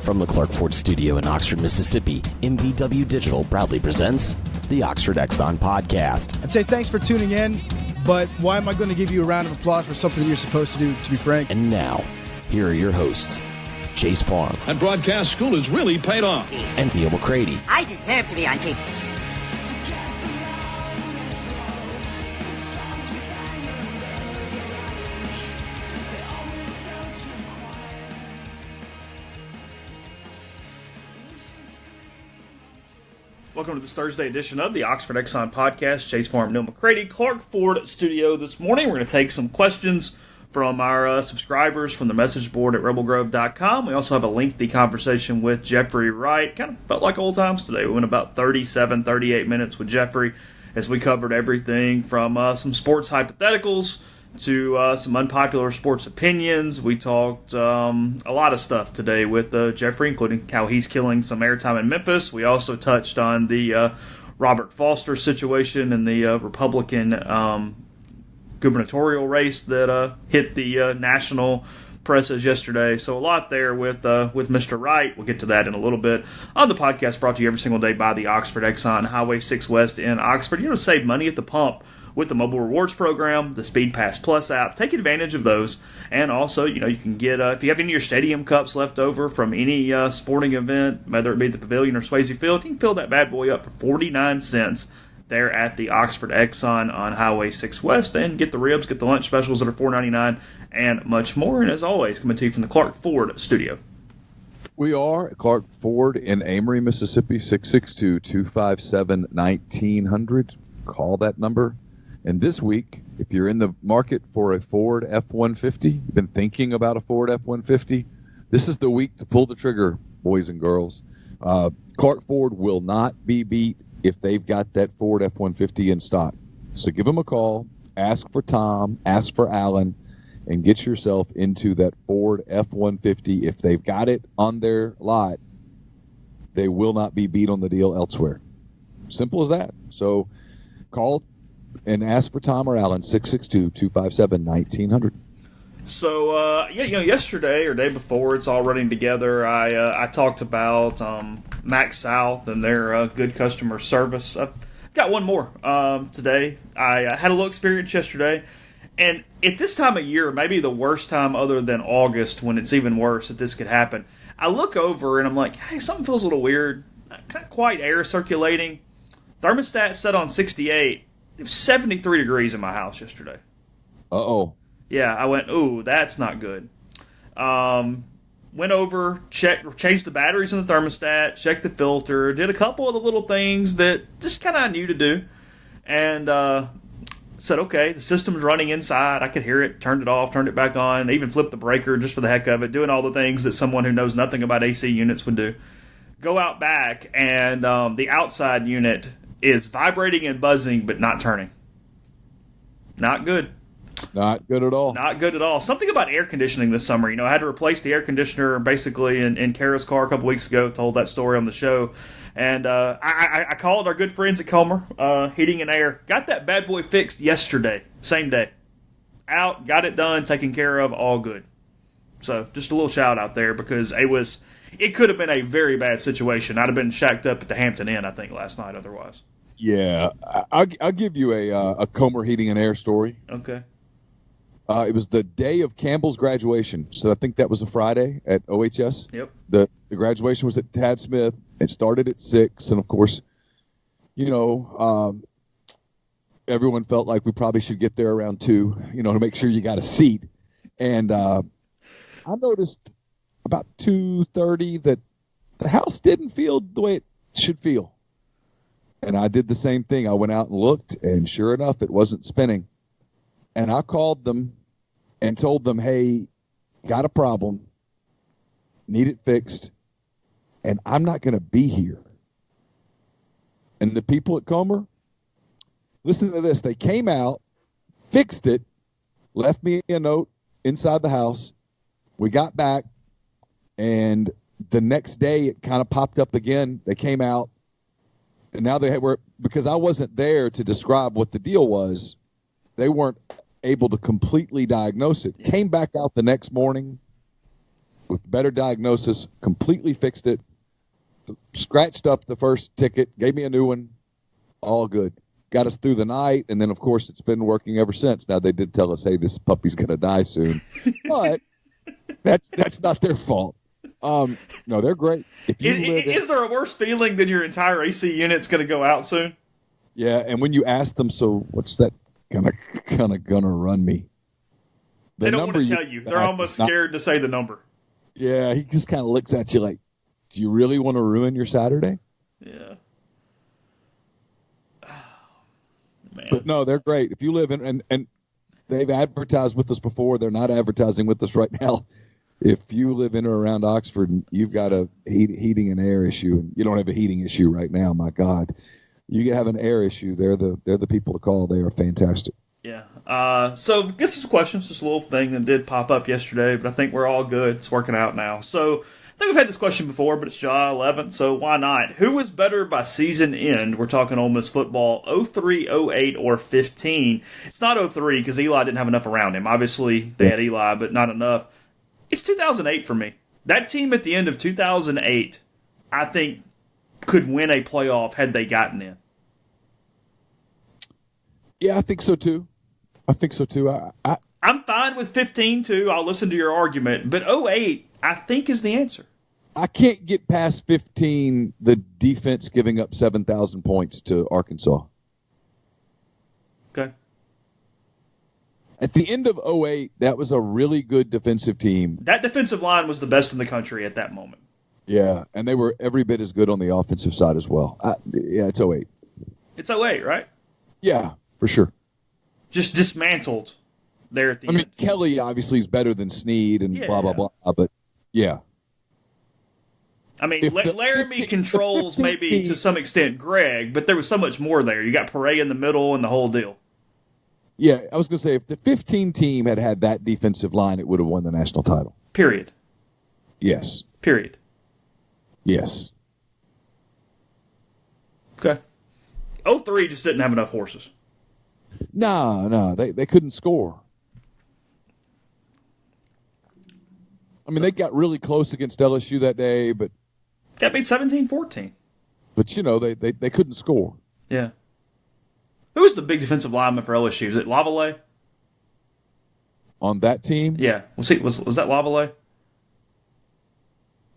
From the Clark Ford Studio in Oxford, Mississippi, MBW Digital proudly presents the Oxford Exxon Podcast. I'd say thanks for tuning in, but why am I going to give you a round of applause for something you're supposed to do, to be frank? And now, here are your hosts, Chase Parham. And broadcast school has really paid off. And Neil McCready. I deserve to be on TV. Welcome to this Thursday edition of the Oxford Exxon Podcast. Chase Parham, Neil McCready, Clark Ford Studio this morning. We're going to take some questions from our subscribers from the message board at rebelgrove.com. We also have a lengthy conversation with Jeffrey Wright. Kind of felt like old times today. We went about 38 minutes with Jeffrey as we covered everything from some sports hypotheticals to some unpopular sports opinions. We talked a lot of stuff today with Jeffrey, including how he's killing some airtime in Memphis. We also touched on the Robert Foster situation and the Republican gubernatorial race that hit the national presses yesterday. So a lot there with Mr. Wright. We'll get to that in a little bit. On the podcast brought to you every single day by the Oxford Exxon, Highway 6 West in Oxford. You're going to save money at the pump with the mobile rewards program, the Speed Pass Plus app. Take advantage of those. And also, you can get, if you have any of your stadium cups left over from any sporting event, whether it be the Pavilion or Swayze Field, you can fill that bad boy up for 49 cents there at the Oxford Exxon on Highway 6 West. And get the ribs, get the lunch specials that are $4.99, and much more. And as always, coming to you from the Clark Ford Studio. We are at Clark Ford in Amory, Mississippi, 662-257-1900. Call that number. And this week, if you're in the market for a Ford F-150, you've been thinking about a Ford F-150, this is the week to pull the trigger, boys and girls. Clark Ford will not be beat if they've got that Ford F-150 in stock. So give them a call, ask for Tom, ask for Alan, and get yourself into that Ford F-150. If they've got it on their lot, they will not be beat on the deal elsewhere. Simple as that. So call and ask for Tom or Alan, 662-257-1900. So, yesterday or day before, it's all running together. I talked about Max South and their good customer service. I've got one more today. I had a little experience yesterday. And at this time of year, maybe the worst time other than August, when it's even worse that this could happen, I look over and I'm like, hey, something feels a little weird. Not quite air circulating. Thermostat set on 68. It was 73 degrees in my house yesterday. Uh-oh. Yeah, I went, ooh, that's not good. Went over, changed the batteries in the thermostat, checked the filter, did a couple of the little things that just kind of I knew to do. And said, okay, the system's running inside. I could hear it, turned it off, turned it back on, even flipped the breaker just for the heck of it, doing all the things that someone who knows nothing about AC units would do. Go out back, and the outside unit is vibrating and buzzing, but not turning. Not good. Not good at all. Not good at all. Something about air conditioning this summer. I had to replace the air conditioner basically in Kara's car a couple weeks ago. Told that story on the show. And I called our good friends at Comer, Heating and Air. Got that bad boy fixed yesterday. Same day. Out, got it done, taken care of, all good. So just a little shout out there because it could have been a very bad situation. I'd have been shacked up at the Hampton Inn, I think, last night otherwise. Yeah, I'll give you a Comer Heating and Air story. Okay. It was the day of Campbell's graduation, so I think that was a Friday at OHS. Yep. The graduation was at Tad Smith. It started at 6, and of course, everyone felt like we probably should get there around 2, to make sure you got a seat. And I noticed about 2:30 that the house didn't feel the way it should feel. And I did the same thing. I went out and looked, and sure enough, it wasn't spinning. And I called them and told them, hey, got a problem, need it fixed, and I'm not going to be here. And the people at Comer, listen to this. They came out, fixed it, left me a note inside the house. We got back, and the next day it kind of popped up again. They came out, and now they were, because I wasn't there to describe what the deal was, they weren't able to completely diagnose it. Came back out the next morning, with better diagnosis, completely fixed it, scratched up the first ticket, gave me a new one, all good. Got us through the night, and then, of course, it's been working ever since. Now, they did tell us, hey, this puppy's going to die soon. But that's not their fault. No, they're great. Is there a worse feeling than your entire AC unit's going to go out soon? Yeah, and when you ask them, so what's that kind of gonna run me? They don't want to tell you. They're almost scared to say the number. Yeah, he just kind of looks at you like, do you really want to ruin your Saturday? Yeah. Man. But no, they're great. If you live in, and they've advertised with us before, they're not advertising with us right now. If you live in or around Oxford and you've got a heating and air issue, and you don't have a heating issue right now, my God, you have an air issue, they're the people to call. They are fantastic. Yeah. So get some questions. Just a little thing that did pop up yesterday, but I think we're all good. It's working out now. So I think we've had this question before, but it's July 11th, so why not? Who was better by season end? We're talking Ole Miss football, 03, 08, or 15. It's not 03 because Eli didn't have enough around him. Obviously, they had Eli, but not enough. It's 2008 for me. That team at the end of 2008, I think, could win a playoff had they gotten in. Yeah, I think so too. I'm fine with 15 too. I'll listen to your argument, but 08, I think, is the answer. I can't get past 15. The defense giving up 7,000 points to Arkansas. Okay. At the end of 08, that was a really good defensive team. That defensive line was the best in the country at that moment. Yeah, and they were every bit as good on the offensive side as well. It's 08. It's 08, right? Yeah, for sure. Just dismantled there at the end. I mean, Kelly obviously is better than Snead and blah, blah, blah, but yeah. I mean, Laramie controls maybe to some extent Greg, but there was so much more there. You got Paray in the middle and the whole deal. Yeah, I was going to say, if the 15 team had that defensive line, it would have won the national title. Period. Yes. Period. Yes. Okay. 03 just didn't have enough horses. No, they couldn't score. I mean, they got really close against LSU that day, but got beat 17-14. But they couldn't score. Yeah. Who was the big defensive lineman for LSU? Was it Lavallee? On that team? Yeah. Was that Lavallee?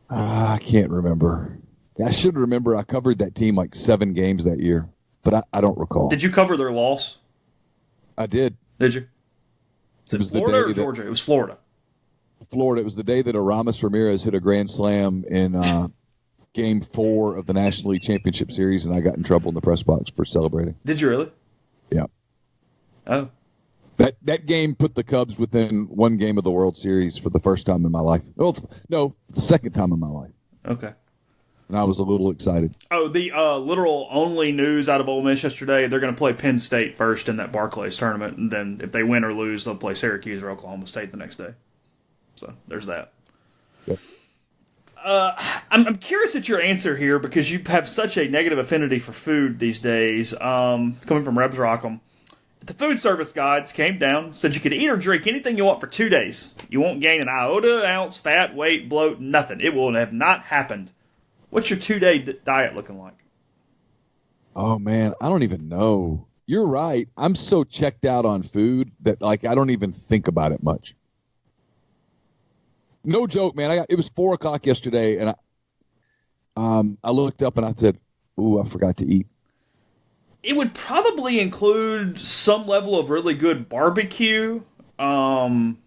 I can't remember. I should remember. I covered that team like 7 games that year, but I don't recall. Did you cover their loss? I did. Did you? It was Florida or Georgia? It was Florida. Florida. It was the day that Aramis Ramirez hit a grand slam in Game 4 of the National League Championship Series, and I got in trouble in the press box for celebrating. Did you really? Yeah. Oh. That game put the Cubs within 1 game of the World Series for the first time in my life. Well, no, the second time in my life. Okay. And I was a little excited. Oh, the literal only news out of Ole Miss yesterday, they're going to play Penn State first in that Barclays tournament, and then if they win or lose, they'll play Syracuse or Oklahoma State the next day. So there's that. Yep. I'm curious at your answer here because you have such a negative affinity for food these days, coming from Rebs Rockham. The food service guides came down, said you could eat or drink anything you want for 2 days. You won't gain an iota, ounce, fat, weight, bloat, nothing. It will have not happened. What's your 2-day diet looking like? Oh, man, I don't even know. You're right. I'm so checked out on food that, I don't even think about it much. No joke, man. It was 4 o'clock yesterday, and I looked up and I said, ooh, I forgot to eat. It would probably include some level of really good barbecue, frozen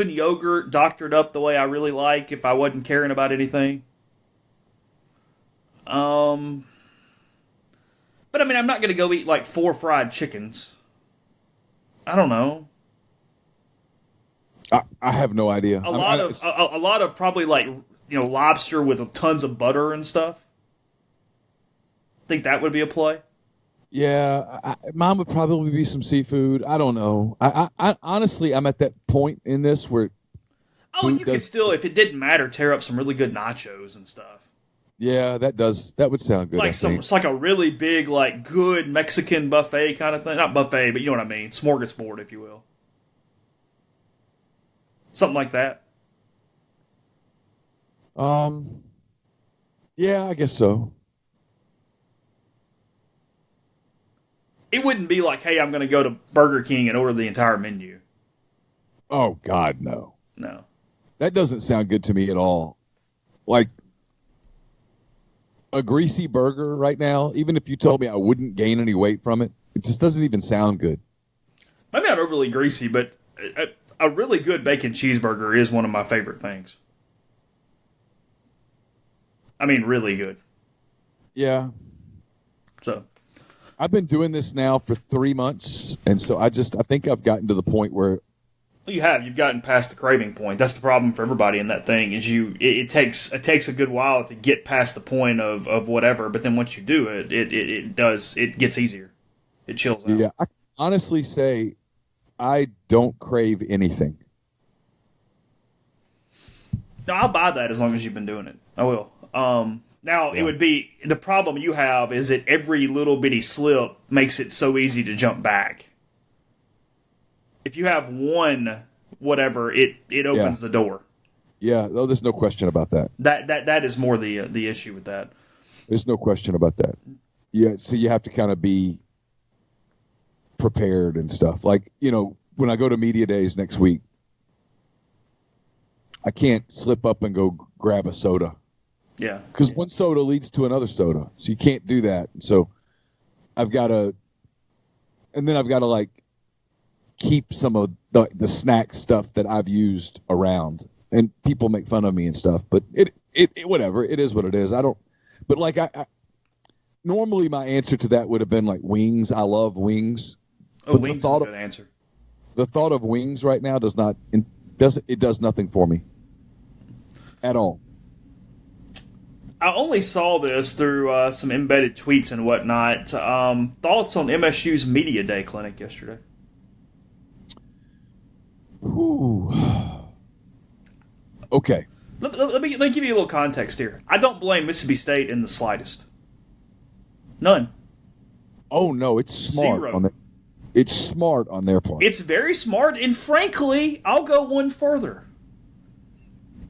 yogurt doctored up the way I really like if I wasn't caring about anything. But I mean, I'm not going to go eat 4 fried chickens. I don't know. I have no idea. A lot of probably lobster with tons of butter and stuff. Think that would be a play? Yeah, mine would probably be some seafood. I don't know. I honestly, I'm at that point in this where. Oh, you could still, if it didn't matter, tear up some really good nachos and stuff. Yeah, that would sound good. It's like a really big, good Mexican buffet kind of thing. Not buffet, but you know what I mean. Smorgasbord, if you will. Something like that. Yeah, I guess so. It wouldn't be like, hey, I'm going to go to Burger King and order the entire menu. Oh, God, no. No. That doesn't sound good to me at all. Like a greasy burger right now, even if you told me I wouldn't gain any weight from it, it just doesn't even sound good. Maybe not overly greasy, but a really good bacon cheeseburger is one of my favorite things. I mean, really good. Yeah. So I've been doing this now for 3 months, and so I think I've gotten to the point where you've gotten past the craving point. That's the problem for everybody in that thing. Is it takes a good while to get past the point of whatever, but then once you do it, it gets easier. It chills out. Yeah, I honestly say I don't crave anything. No, I'll buy that as long as you've been doing it. I will. Now, It would be, the problem you have is that every little bitty slip makes it so easy to jump back. If you have one, whatever, it opens the door. Yeah, no, there's no question about that. That is more the issue with that. There's no question about that. Yeah, so you have to kind of be prepared and stuff. Like, when I go to media days next week, I can't slip up and go grab a soda. Yeah. Because one soda leads to another soda. So you can't do that. So I've got to like keep some of the snack stuff that I've used around. And people make fun of me and stuff. But it whatever. It is what it is. But like I normally my answer to that would have been like wings. I love wings. Oh, but wings is a good answer. The thought of wings right now does nothing for me at all. I only saw this through some embedded tweets and whatnot. Thoughts on MSU's Media Day clinic yesterday? Ooh. Okay. Let me give you a little context here. I don't blame Mississippi State in the slightest. None. Oh, no, it's smart. Zero. It's smart on their part. It's very smart, and frankly, I'll go one further.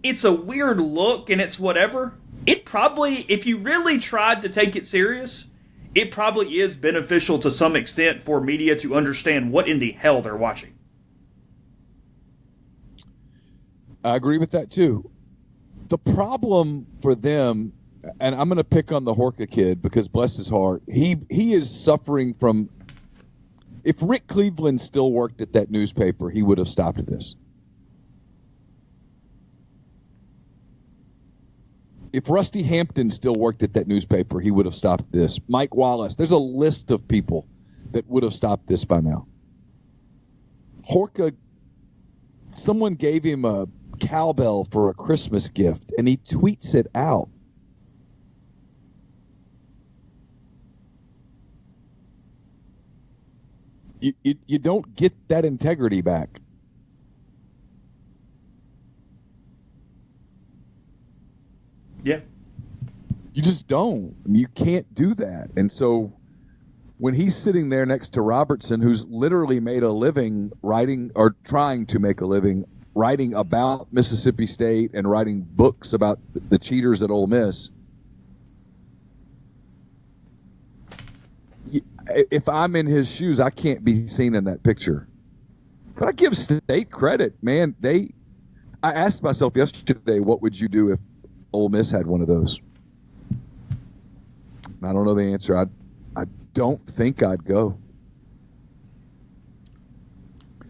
It's a weird look, and it's whatever. It probably, if you really tried to take it serious, it probably is beneficial to some extent for media to understand what in the hell they're watching. I agree with that, too. The problem for them, and I'm going to pick on the Horka kid because bless his heart, he is suffering from... If Rick Cleveland still worked at that newspaper, he would have stopped this. If Rusty Hampton still worked at that newspaper, he would have stopped this. Mike Wallace. There's a list of people that would have stopped this by now. Horka, someone gave him a cowbell for a Christmas gift, and he tweets it out. You don't get that integrity back. Yeah. You just don't. I mean, you can't do that. And so when he's sitting there next to Robertson, who's literally made a living writing or trying to make a living writing about Mississippi State and writing books about the cheaters at Ole Miss, if I'm in his shoes, I can't be seen in that picture. But I give State credit, man. I asked myself yesterday, what would you do if Ole Miss had one of those? I don't know the answer. I don't think I'd go.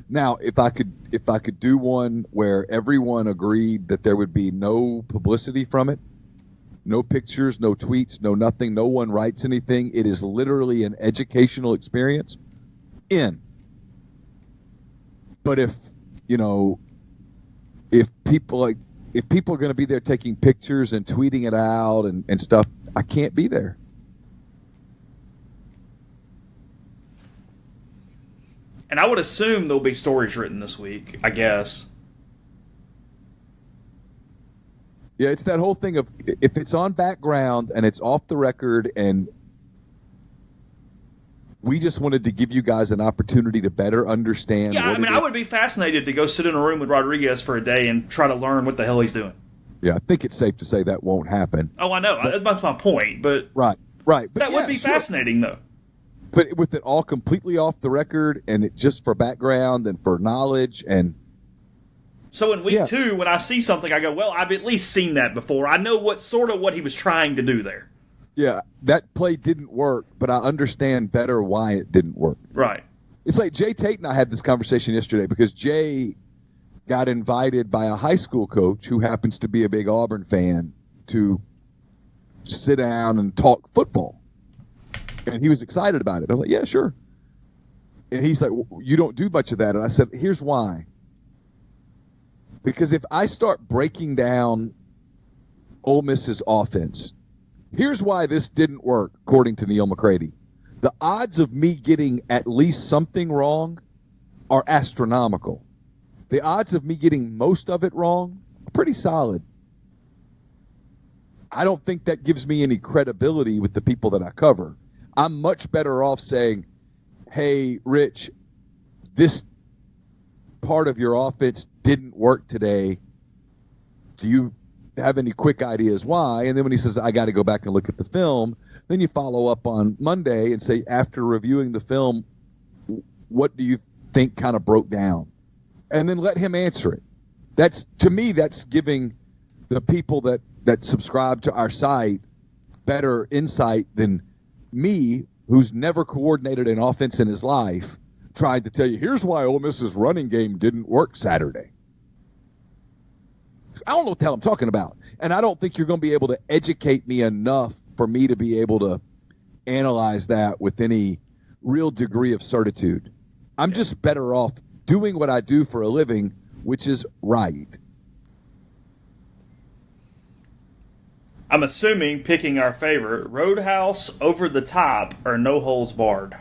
Now, if I could do one where everyone agreed that there would be no publicity from it, no pictures, no tweets, no nothing, no one writes anything, it is literally an educational experience, But if people are going to be there taking pictures and tweeting it out and stuff, I can't be there. And I would assume there'll be stories written this week, I guess. Yeah, it's that whole thing of if it's on background and it's off the record, and we just wanted to give you guys an opportunity to better understand. Yeah, I would be fascinated to go sit in a room with Rodriguez for a day and try to learn what the hell he's doing. Yeah, I think it's safe to say that won't happen. Oh, I know. That's my point. But Right. But that would be fascinating, though. But with it all completely off the record and it just for background and for knowledge and. So in week 2, when I see something, I go, well, I've at least seen that before. I know what he was trying to do there. Yeah, that play didn't work, but I understand better why it didn't work. Right. It's like Jay Tate and I had this conversation yesterday because Jay got invited by a high school coach who happens to be a big Auburn fan to sit down and talk football. And he was excited about it. I was like, yeah, sure. And he's like, well, you don't do much of that. And I said, here's why. Because if I start breaking down Ole Miss's offense, here's why this didn't work, according to Neil McCready. The odds of me getting at least something wrong are astronomical. The odds of me getting most of it wrong are pretty solid. I don't think that gives me any credibility with the people that I cover. I'm much better off saying, hey, Rich, this part of your offense didn't work today. Do you have any quick ideas why? And then when he says, I got to go back and look at the film, then you follow up on Monday and say, after reviewing the film, what do you think kind of broke down? And then let him answer it. To me, that's giving the people that subscribe to our site better insight than me, who's never coordinated an offense in his life, tried to tell you, here's why Ole Miss's running game didn't work Saturday. I don't know what the hell I'm talking about. And I don't think you're going to be able to educate me enough for me to be able to analyze that with any real degree of certitude. I'm just better off doing what I do for a living, which is right. I'm assuming picking our favorite, Roadhouse, Over the Top, or No Holds Barred.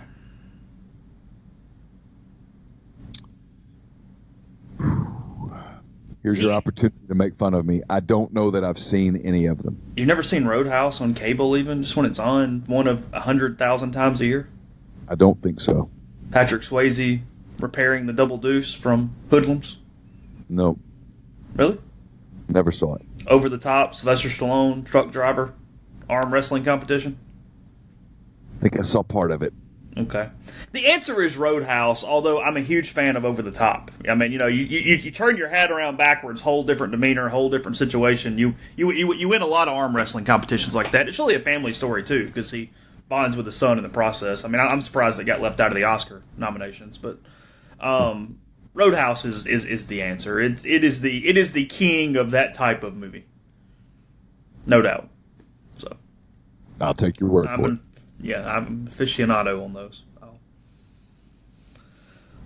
Here's your opportunity to make fun of me. I don't know that I've seen any of them. You've never seen Roadhouse on cable even? Just when it's on one of 100,000 times a year? I don't think so. Patrick Swayze repairing the double deuce from Hoodlums? No. Really? Never saw it. Over the Top, Sylvester Stallone, truck driver, arm wrestling competition? I think I saw part of it. Okay. The answer is Roadhouse, although I'm a huge fan of Over the Top. I mean, you turn your hat around backwards, whole different demeanor, whole different situation. You win a lot of arm wrestling competitions like that. It's really a family story, too, because he bonds with his son in the process. I mean, I'm surprised it got left out of the Oscar nominations, but Roadhouse is the answer. It is the king of that type of movie. No doubt. So I'll take your word for it. Yeah, I'm aficionado on those.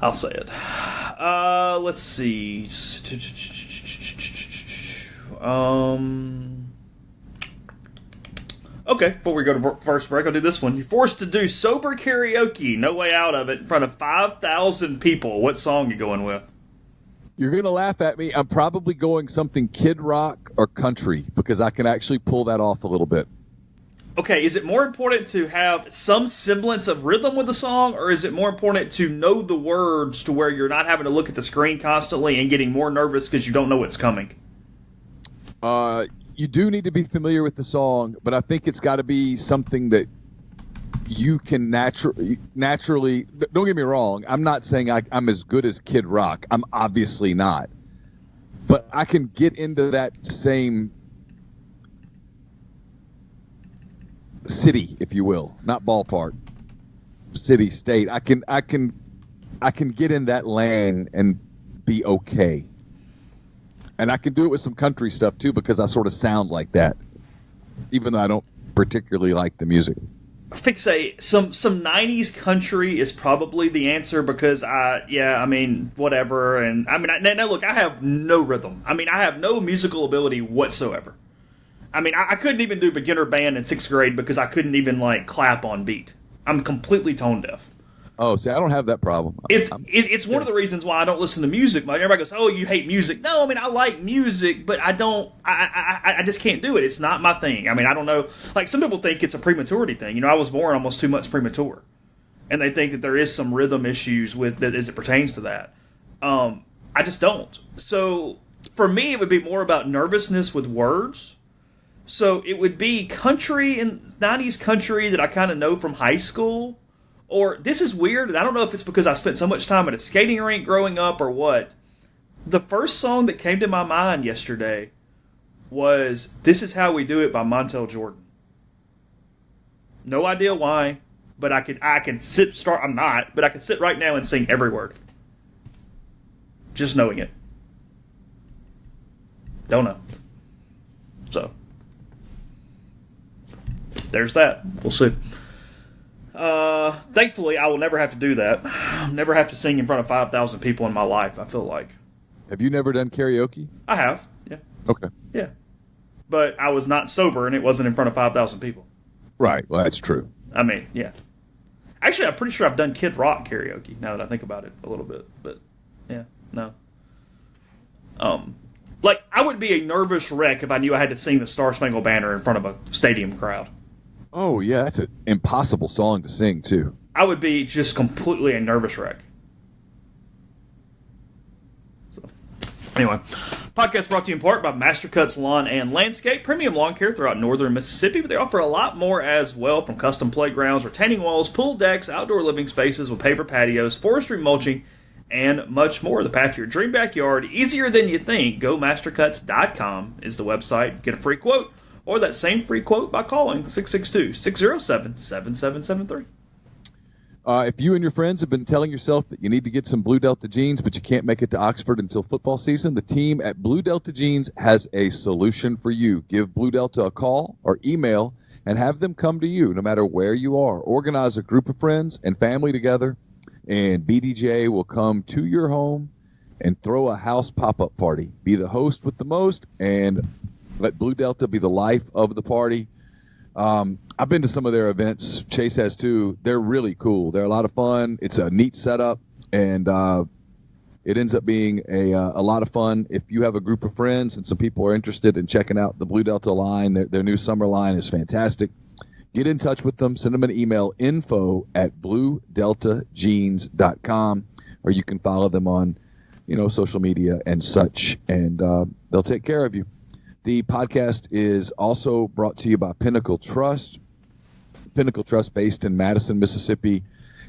I'll say it. Let's see. Okay, before we go to first break, I'll do this one. You're forced to do sober karaoke, no way out of it, in front of 5,000 people. What song are you going with? You're going to laugh at me. I'm probably going something Kid Rock or country because I can actually pull that off a little bit. Okay, is it more important to have some semblance of rhythm with the song, or is it more important to know the words to where you're not having to look at the screen constantly and getting more nervous because you don't know what's coming? You do need to be familiar with the song, but I think it's got to be something that you can naturally. Don't get me wrong. I'm not saying I'm as good as Kid Rock. I'm obviously not. But I can get into that same city, if you will, not ballpark, city, state. I can get in that lane and be okay. And I can do it with some country stuff too because I sort of sound like that, even though I don't particularly like the music. I think some 90s country is probably the answer because whatever. And I mean, now look, I have no rhythm. I mean, I have no musical ability whatsoever. I mean, I couldn't even do beginner band in 6th grade because I couldn't even clap on beat. I'm completely tone deaf. Oh, see, I don't have that problem. It's one of the reasons why I don't listen to music. Like everybody goes, "Oh, you hate music." No, I mean I like music, but I don't. I just can't do it. It's not my thing. I mean, I don't know. Like some people think it's a prematurity thing. I was born almost 2 months premature, and they think that there is some rhythm issues with that as it pertains to that. I just don't. So for me, it would be more about nervousness with words. So it would be country and 90s country that I kind of know from high school. Or this is weird, and I don't know if it's because I spent so much time at a skating rink growing up or what. The first song that came to my mind yesterday was This Is How We Do It by Montel Jordan. No idea why, but I can sit right now and sing every word. Just knowing it. Don't know. So, there's that. We'll see. Thankfully, I will never have to do that. I'll never have to sing in front of 5,000 people in my life, I feel like. Have you never done karaoke? I have, yeah. Okay. Yeah. But I was not sober, and it wasn't in front of 5,000 people. Right. Well, that's true. I mean, yeah. Actually, I'm pretty sure I've done Kid Rock karaoke, now that I think about it a little bit. But, yeah, no. Like, I would be a nervous wreck if I knew I had to sing the Star Spangled Banner in front of a stadium crowd. Oh, yeah, that's an impossible song to sing, too. I would be just completely a nervous wreck. So, anyway, podcast brought to you in part by Mastercuts Lawn and Landscape, premium lawn care throughout northern Mississippi, but they offer a lot more as well, from custom playgrounds, retaining walls, pool decks, outdoor living spaces with paver patios, forestry mulching, and much more. The path to your dream backyard, easier than you think. GoMastercuts.com is the website. Get a free quote, or that same free quote by calling 662-607-7773. If you and your friends have been telling yourself that you need to get some Blue Delta jeans, but you can't make it to Oxford until football season, the team at Blue Delta Jeans has a solution for you. Give Blue Delta a call or email and have them come to you no matter where you are. Organize a group of friends and family together, and BDJ will come to your home and throw a house pop-up party. Be the host with the most, and let Blue Delta be the life of the party. I've been to some of their events. Chase has too. They're really cool. They're a lot of fun. It's a neat setup, and it ends up being a lot of fun. If you have a group of friends and some people are interested in checking out the Blue Delta line, their new summer line is fantastic. Get in touch with them. Send them an email, info@bluedeltajeans.com, or you can follow them on, social media and such, and they'll take care of you. The podcast is also brought to you by Pinnacle Trust. Pinnacle Trust, based in Madison, Mississippi.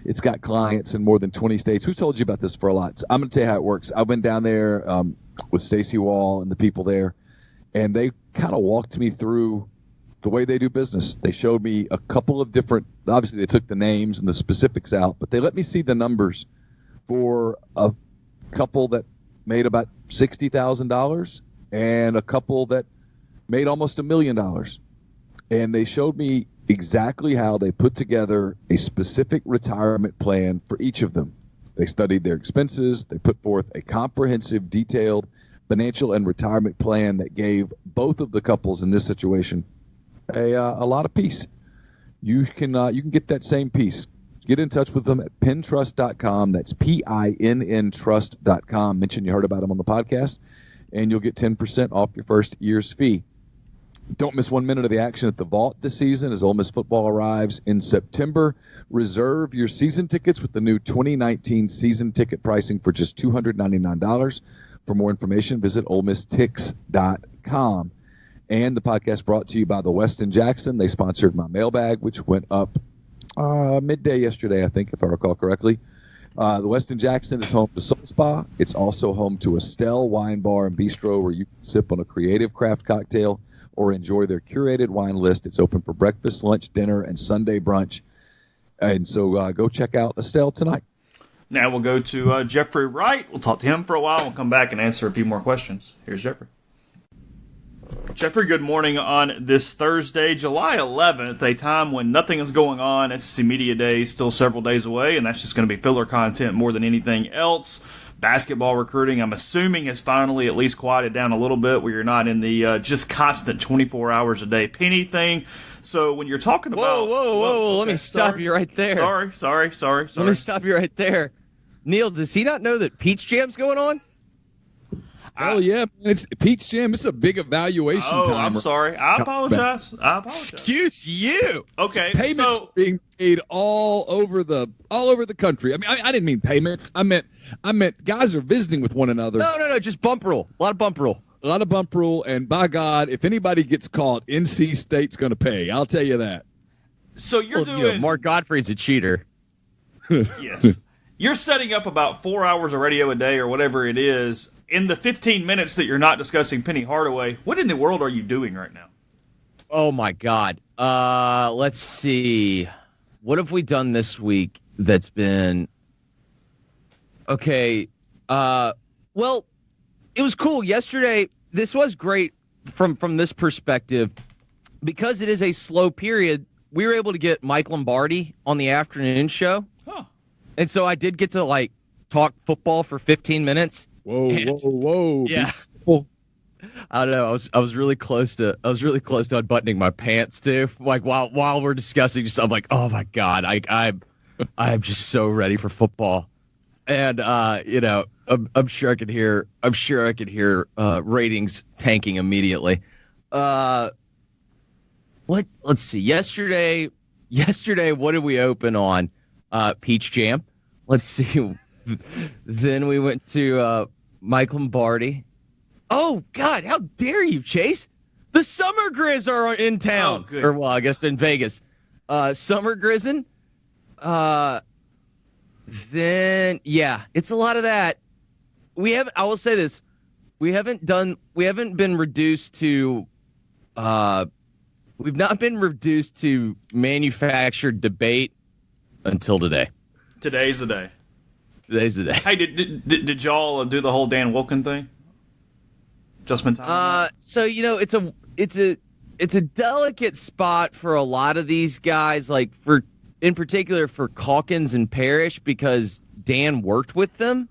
It's got clients in more than 20 states. Who told you about this for a lot? I'm going to tell you how it works. I've been down there with Stacy Wall and the people there, and they kind of walked me through the way they do business. They showed me a couple of different, obviously they took the names and the specifics out, but they let me see the numbers for a couple that made about $60,000 and a couple that made almost $1 million. And they showed me exactly how they put together a specific retirement plan for each of them. They studied their expenses. They put forth a comprehensive, detailed financial and retirement plan that gave both of the couples in this situation a lot of peace. You can get that same peace. Get in touch with them at pintrust.com. That's PINN trust.com. Mention you heard about them on the podcast, and you'll get 10% off your first year's fee. Don't miss 1 minute of the action at the Vault this season as Ole Miss football arrives in September. Reserve your season tickets with the new 2019 season ticket pricing for just $299. For more information, visit OleMissTix.com. And the podcast brought to you by the Westin Jackson. They sponsored my mailbag, which went up midday yesterday, I think, if I recall correctly. The Westin Jackson is home to Soul Spa. It's also home to Estelle Wine Bar and Bistro, where you can sip on a creative craft cocktail or enjoy their curated wine list. It's open for breakfast, lunch, dinner, and Sunday brunch. And so go check out Estelle tonight. Now we'll go to Jeffrey Wright. We'll talk to him for a while. We'll come back and answer a few more questions. Here's Jeffrey. Jeffrey, good morning on this Thursday, July 11th, a time when nothing is going on. SEC Media Day is still several days away, and that's just going to be filler content more than anything else. Basketball recruiting, I'm assuming, has finally at least quieted down a little bit, where you're not in the just constant 24 hours a day penny thing. So when you're talking about... Whoa, let me stop you right there. Sorry. Let me stop you right there. Neil, does he not know that Peach Jam's going on? Hell yeah, man. It's Peach Jam. It's a big evaluation time. I'm sorry. I apologize. Excuse you. Okay, Payments being made all over the country. I mean, I didn't mean payments. I meant guys are visiting with one another. No. Just bump rule. A lot of bump rule. And by God, if anybody gets caught, NC State's going to pay. I'll tell you that. So you're doing. Mark Godfrey's a cheater. Yes. You're setting up about 4 hours of radio a day or whatever it is. In the 15 minutes that you're not discussing Penny Hardaway, what in the world are you doing right now? Oh, my God. Let's see. What have we done this week that's been... Okay. Well, it was cool. Yesterday, this was great from this perspective. Because it is a slow period, we were able to get Mike Lombardi on the afternoon show. Huh. And so I did get to, talk football for 15 minutes. Whoa. Yeah. I don't know. I was really close to unbuttoning my pants too. While we're discussing, I'm like, oh my God, I'm just so ready for football. And I'm sure I could hear ratings tanking immediately. Let's see. Yesterday, what did we open on? Peach Jam. Let's see. Then we went to Mike Lombardi. Oh, God, how dare you, Chase? The Summer Grizz are in town. Oh, good. Or, well, I guess in Vegas. Summer Grizzin'. Then, yeah, it's a lot of that. I will say this. We haven't been reduced to, we've not been reduced to manufactured debate until today. Today's the day. Hey, did y'all do the whole Dan Wilkin thing? Just been time. So it's a delicate spot for a lot of these guys, in particular for Calkins and Parrish, because Dan worked with them,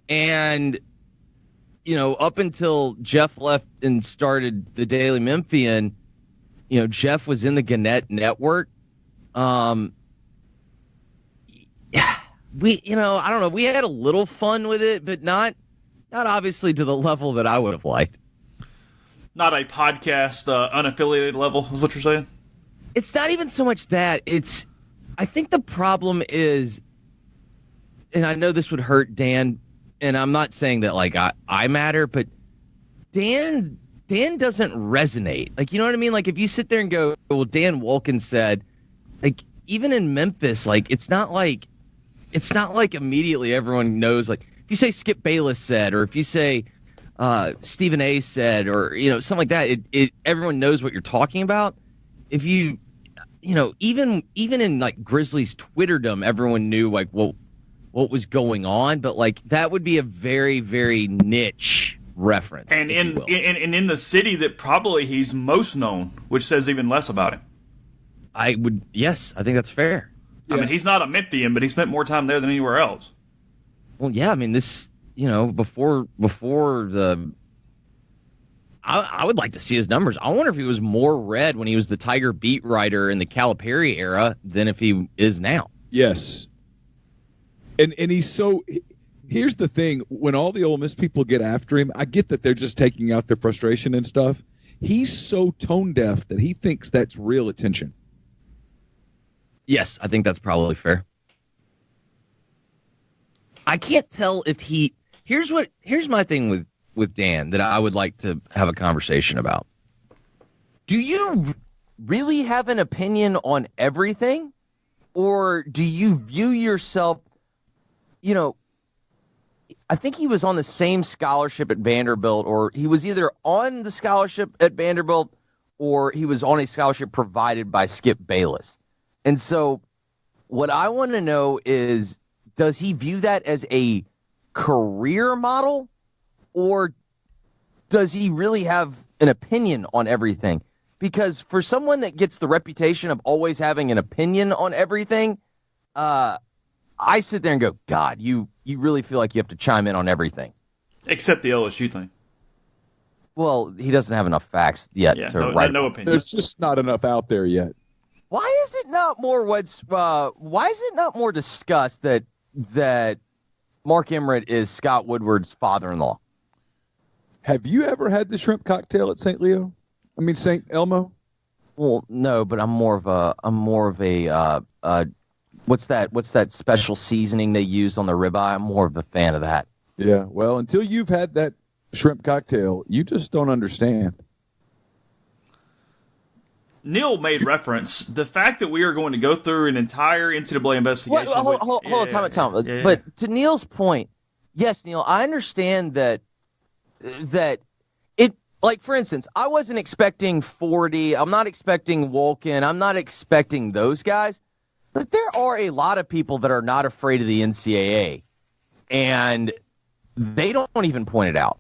and up until Jeff left and started the Daily Memphian, Jeff was in the Gannett network. I don't know. We had a little fun with it, but not obviously to the level that I would have liked. Not a podcast unaffiliated level, is what you're saying? It's not even so much that. I think the problem is, and I know this would hurt Dan, and I'm not saying that I matter, but Dan doesn't resonate. You know what I mean? If you sit there and go, well, Dan Wilkin said, even in Memphis, it's not like immediately everyone knows. If you say Skip Bayless said, or if you say Stephen A. said, or something like that, it everyone knows what you're talking about. If you even in Grizzlies Twitterdom, everyone knew what was going on, but that would be a very, very niche reference. And in the city that probably he's most known, which says even less about him. I think that's fair. Yeah. I mean, he's not a Memphian, but he spent more time there than anywhere else. Well, yeah, I mean, this, before the... I would like to see his numbers. I wonder if he was more read when he was the Tiger beat writer in the Calipari era than if he is now. Yes. And he's so... Here's the thing. When all the Ole Miss people get after him, I get that they're just taking out their frustration and stuff. He's so tone deaf that he thinks that's real attention. Yes, I think that's probably fair. I can't tell if he... Here's my thing with Dan that I would like to have a conversation about. Do you really have an opinion on everything? Or do you view yourself... I think he was on the same scholarship at Vanderbilt, or he was either on the scholarship at Vanderbilt or he was on a scholarship provided by Skip Bayless. And so what I want to know is, does he view that as a career model, or does he really have an opinion on everything? Because for someone that gets the reputation of always having an opinion on everything, I sit there and go, God, you really feel like you have to chime in on everything. Except the LSU thing. Well, he doesn't have enough facts yet to write. No opinion. There's just not enough out there yet. Why is it not more discussed that Mark Emmert is Scott Woodward's father-in-law? Have you ever had the shrimp cocktail at St. Leo? I mean, St. Elmo? Well, no, but I'm more of a what's that special seasoning they use on the ribeye? I'm more of a fan of that. Yeah, well, until you've had that shrimp cocktail, you just don't understand. Neil made reference the fact that we are going to go through an entire NCAA investigation. Hold on, time. Yeah. But to Neil's point, yes, Neil, I understand that it, like, for instance, I wasn't expecting 40. I'm not expecting Wolken. I'm not expecting those guys. But there are a lot of people that are not afraid of the NCAA, and they don't even point it out.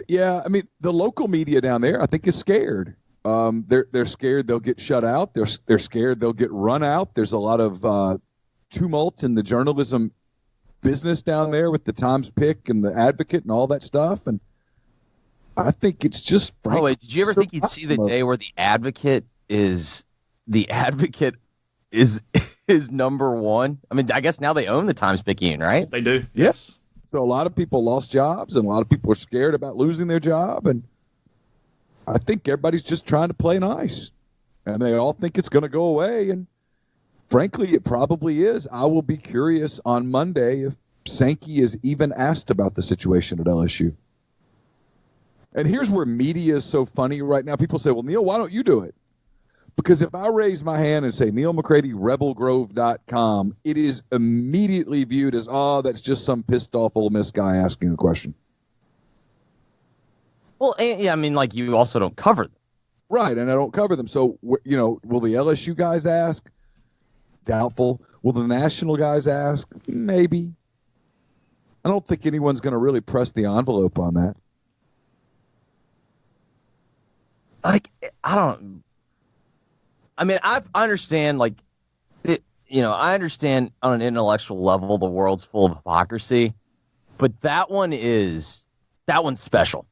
Yeah, I mean, the local media down there, I think, is scared. They're scared they'll get shut out. They're scared they'll get run out. There's a lot of tumult in the journalism business down there with the Times Pick and the Advocate and all that stuff. And I think it's just. Oh, wait, did you ever think you'd see the day where the Advocate is number one? I mean, I guess now they own the Times Picayune, right? They do. Yes. So a lot of people lost jobs, and a lot of people are scared about losing their job. And I think everybody's just trying to play nice, and they all think it's going to go away. And frankly, it probably is. I will be curious on Monday if Sankey is even asked about the situation at LSU. And here's where media is so funny right now. People say, well, Neil, why don't you do it? Because if I raise my hand and say Neil McCready, rebelgrove.com, it is immediately viewed as, oh, that's just some pissed off Ole Miss guy asking a question. Well, yeah, I mean, like, you also don't cover them. Right, and I don't cover them. So, will the LSU guys ask? Doubtful. Will the national guys ask? Maybe. I don't think anyone's going to really press the envelope on that. Like, I mean, I understand, like, I understand on an intellectual level the world's full of hypocrisy, but that one's special.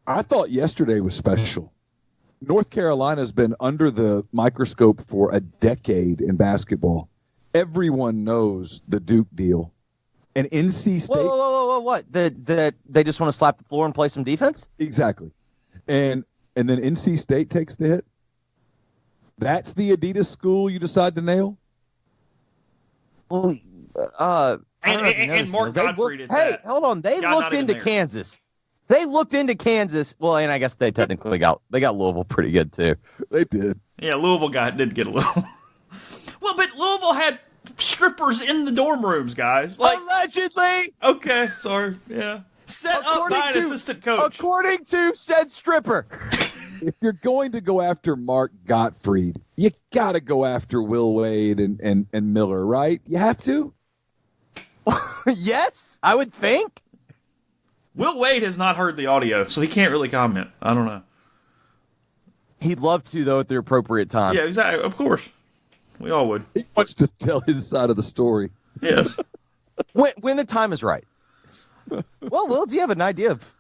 I thought yesterday was special. North Carolina's been under the microscope for a decade in basketball. Everyone knows the Duke deal. And NC State... Whoa, what? That they just want to slap the floor and play some defense? Exactly. And then NC State takes the hit? That's the Adidas school you decide to nail? Well, and Mark Gottfried did that. Hey, hold on. They looked into Kansas. They looked into Kansas. Well, and I guess they technically got Louisville pretty good too. They did. Yeah, Louisville did get a little. Well, but Louisville had strippers in the dorm rooms, guys. Like, allegedly. Okay, sorry. Yeah. Set up by an assistant coach. According to said stripper. If you're going to go after Mark Gottfried, you got to go after Will Wade and Miller, right? You have to? Yes, I would think. Will Wade has not heard the audio, so he can't really comment. I don't know. He'd love to, though, at the appropriate time. Yeah, exactly. Of course. We all would. He wants to tell his side of the story. Yes. When the time is right. Well, Will, do you have an idea of...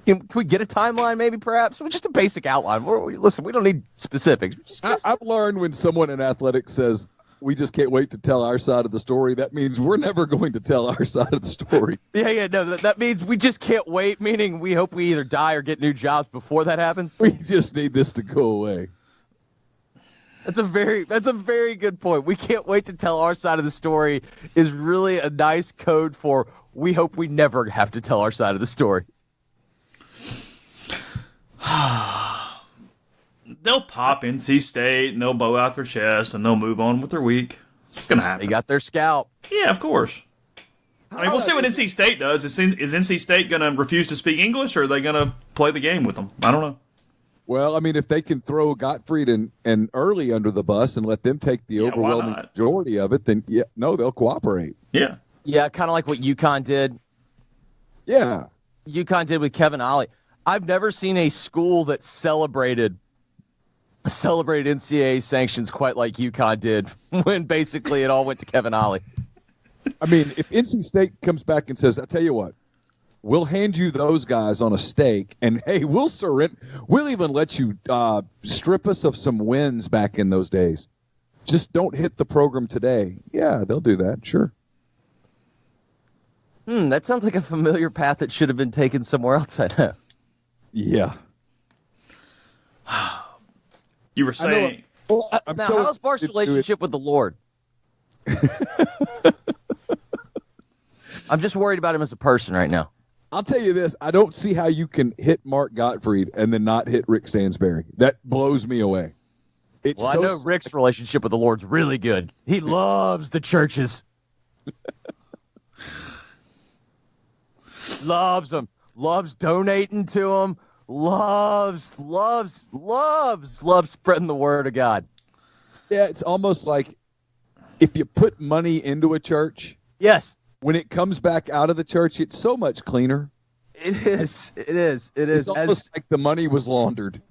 Can we get a timeline, maybe, perhaps? Just a basic outline. Listen, we don't need specifics. I've learned when someone in athletics says, we just can't wait to tell our side of the story, that means we're never going to tell our side of the story. No, that means we just can't wait, meaning we hope we either die or get new jobs before that happens. We just need this to go away. That's a very good point. We can't wait to tell our side of the story is really a nice code for we hope we never have to tell our side of the story. They'll pop NC State and they'll bow out their chest and they'll move on with their week. It's going to happen. They got their scalp. Yeah, of course. I mean, we'll see what NC State does. Is NC State going to refuse to speak English, or are they going to play the game with them? I don't know. Well, I mean, if they can throw Gottfried and Early under the bus and let them take the overwhelming majority of it, then they'll cooperate. Yeah. Yeah, kind of like what UConn did. Yeah. UConn did with Kevin Ollie. I've never seen a school that celebrated NCAA sanctions quite like UConn did when basically it all went to Kevin Ollie. I mean, if NC State comes back and says, I'll tell you what, we'll hand you those guys on a steak, and hey, we'll surrender. We'll even let you strip us of some wins back in those days. Just don't hit the program today. Yeah, they'll do that, sure. That sounds like a familiar path that should have been taken somewhere else. I know. Yeah. You were saying. Now, how's Bart's relationship with the Lord? I'm just worried about him as a person right now. I'll tell you this. I don't see how you can hit Mark Gottfried and then not hit Rick Stansberry. That blows me away. I know Rick's relationship with the Lord's really good. He loves the churches. Loves them. Loves donating to them. Loves spreading the word of God. Yeah, it's almost like if you put money into a church. Yes. When it comes back out of the church, it's so much cleaner. It is. It's almost like the money was laundered.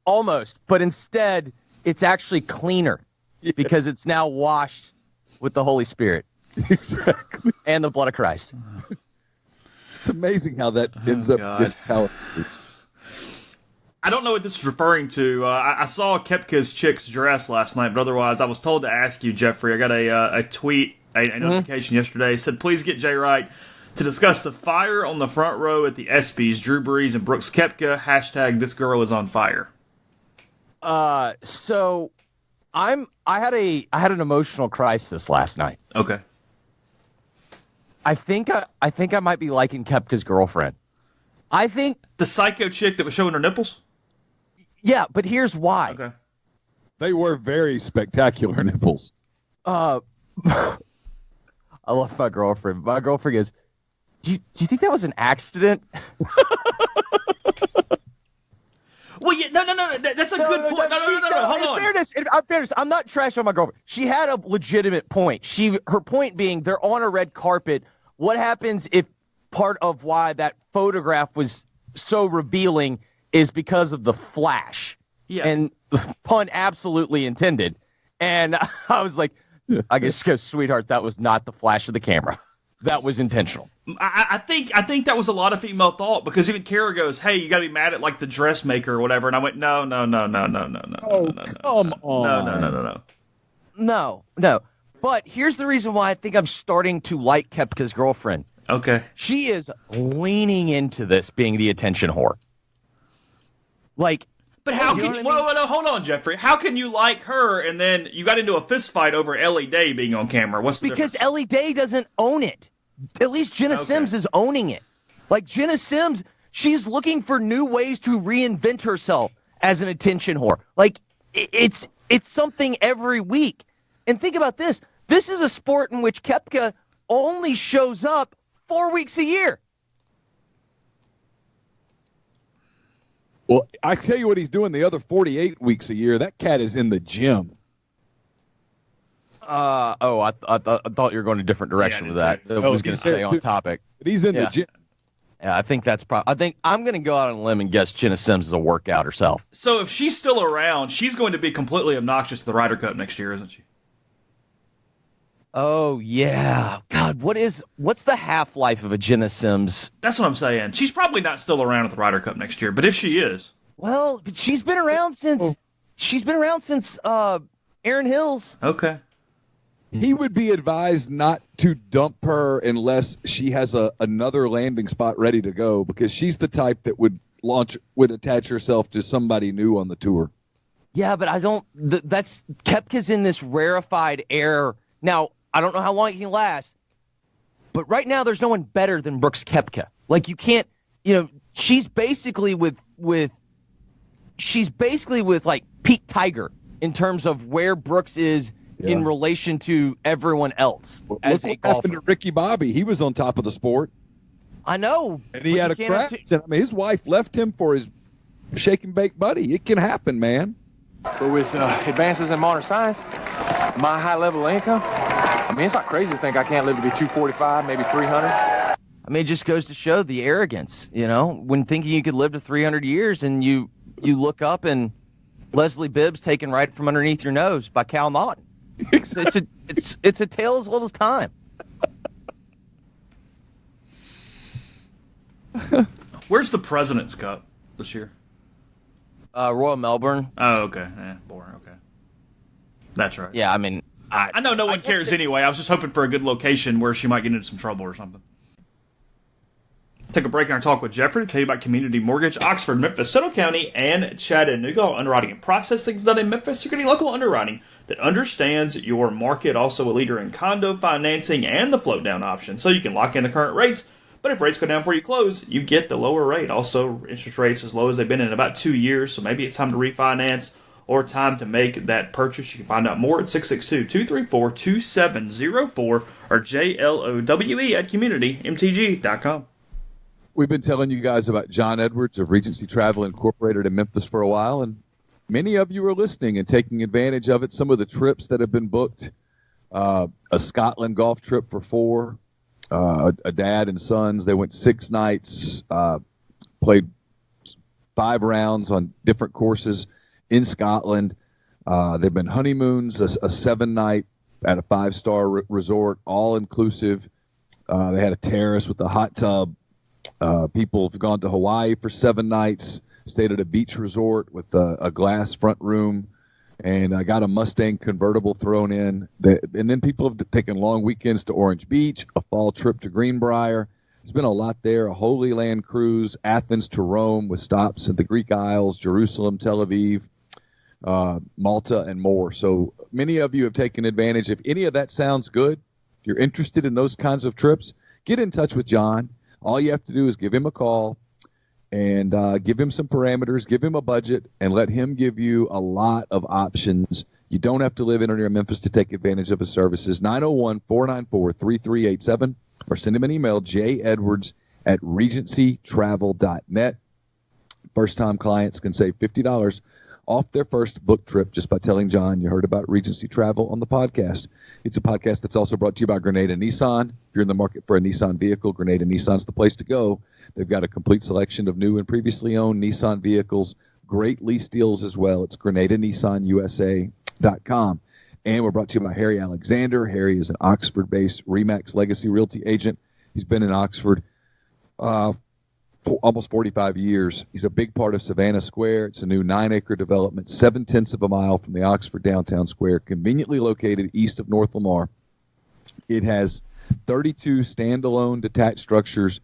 Almost. But instead, it's actually cleaner because it's now washed with the Holy Spirit. Exactly. And the blood of Christ. It's amazing how that ends up. I don't know what this is referring to. I saw Kepka's chick's dress last night, but otherwise I was told to ask you, Jeffrey. I got a tweet, a notification yesterday. It said, please get Jay Wright to discuss the fire on the front row at the ESPYs, Drew Brees and Brooks Koepka. # this girl is on fire. So I had an emotional crisis last night. Okay. I think I might be liking Koepka's girlfriend. I think the psycho chick that was showing her nipples? Yeah, but here's why. Okay. They were very spectacular nipples. I love my girlfriend. My girlfriend goes, do you think that was an accident? Well, yeah, no. That's a good point. No. Hold on. In fairness, I'm not trashing on my girlfriend. She had a legitimate point. Her point being, they're on a red carpet. What happens if part of why that photograph was so revealing is because of the flash? Yeah. And the pun absolutely intended. And I was like, I just go, sweetheart, that was not the flash of the camera. That was intentional. I think that was a lot of female thought, because even Kara goes, "Hey, you got to be mad at like the dressmaker or whatever," and I went, "No." Oh, come on. No. But here's the reason why I think I'm starting to like Koepka's girlfriend. Okay. She is leaning into this being the attention whore. Like, but how can you? Well, hold on, Jeffrey. How can you like her and then you got into a fist fight over Ellie Day being on camera? What's the difference? Because Ellie Day doesn't own it. At least Jenna Sims is owning it. Like, Jenna Sims, she's looking for new ways to reinvent herself as an attention whore. Like, it's something every week. And think about this. This is a sport in which Koepka only shows up 4 weeks a year. Well, I tell you what he's doing the other 48 weeks a year. That cat is in the gym. I thought you were going a different direction with that. I was going to stay on topic. But he's in the gym. Yeah, I think that's I think I'm going to go out on a limb and guess Jenna Sims is a workout herself. So if she's still around, she's going to be completely obnoxious to the Ryder Cup next year, isn't she? Oh, yeah. God, what's the half-life of a Jenna Sims? That's what I'm saying. She's probably not still around at the Ryder Cup next year, but if she is. Well, but she's been around since Aaron Hills. Okay. He would be advised not to dump her unless she has another landing spot ready to go, because she's the type that would attach herself to somebody new on the tour. Yeah, but that's Koepka's in this rarefied air. Now, I don't know how long it can last, but right now there's no one better than Brooks Koepka. Like, you can't, she's basically with like peak Tiger in terms of where Brooks is in relation to everyone else. Look what happened to Ricky Bobby. He was on top of the sport. I know. And he had a crash. His wife left him for his shake and bake buddy. It can happen, man. But with advances in modern science, my high level of income, it's not crazy to think I can't live to be 245, maybe 300. It just goes to show the arrogance, when thinking you could live to 300 years and you look up and Leslie Bibb's taken right from underneath your nose by Cal Naughton. Exactly. It's a tale as old as time. Where's the President's Cup this year? Royal Melbourne. Oh, okay. Boring. Okay. That's right. Yeah, I know no one cares anyway. I was just hoping for a good location where she might get into some trouble or something. Take a break in our talk with Jeffrey to tell you about Community Mortgage, Oxford, Memphis, Settle County, and Chattanooga. Underwriting and processing is done in Memphis. You're getting local underwriting that understands your market. Also a leader in condo financing and the float down option. So you can lock in the current rates, but if rates go down before you close, you get the lower rate. Also, interest rates as low as they've been in about 2 years, so maybe it's time to refinance or time to make that purchase. You can find out more at 662-234-2704 or JLOWE at communitymtg.com. We've been telling you guys about John Edwards of Regency Travel Incorporated in Memphis for a while, and many of you are listening and taking advantage of it. Some of the trips that have been booked, a Scotland golf trip for 4, a dad and sons. They went 6 nights, played 5 rounds on different courses in Scotland. They've been honeymoons, a 7-night at a 5-star resort, all-inclusive. They had a terrace with a hot tub. People have gone to Hawaii for 7 nights, stayed at a beach resort with a glass front room, and I got a Mustang convertible thrown in. And then people have taken long weekends to Orange Beach, a fall trip to Greenbrier. There's been a lot there, a Holy Land cruise, Athens to Rome with stops at the Greek Isles, Jerusalem, Tel Aviv, Malta, and more. So many of you have taken advantage. If any of that sounds good, if you're interested in those kinds of trips, get in touch with John. All you have to do is give him a call and give him some parameters, give him a budget, and let him give you a lot of options. You don't have to live in or near Memphis to take advantage of his services. 901-494-3387 or send him an email, jedwards@regencytravel.net. First-time clients can save $50 off their first book trip just by telling John you heard about Regency Travel on the podcast. It's a podcast that's also brought to you by Grenada Nissan. If you're in the market for a Nissan vehicle, Grenada Nissan's the place to go. They've got a complete selection of new and previously owned Nissan vehicles, great lease deals as well. It's GrenadaNissanUSA.com. And we're brought to you by Harry Alexander. Harry is an Oxford-based RE/MAX Legacy Realty agent. He's been in Oxford almost 45 years. He's a big part of Savannah Square. It's a new 9-acre development, 0.7 of a mile from the Oxford downtown square, conveniently located east of North Lamar. It has 32 standalone detached structures,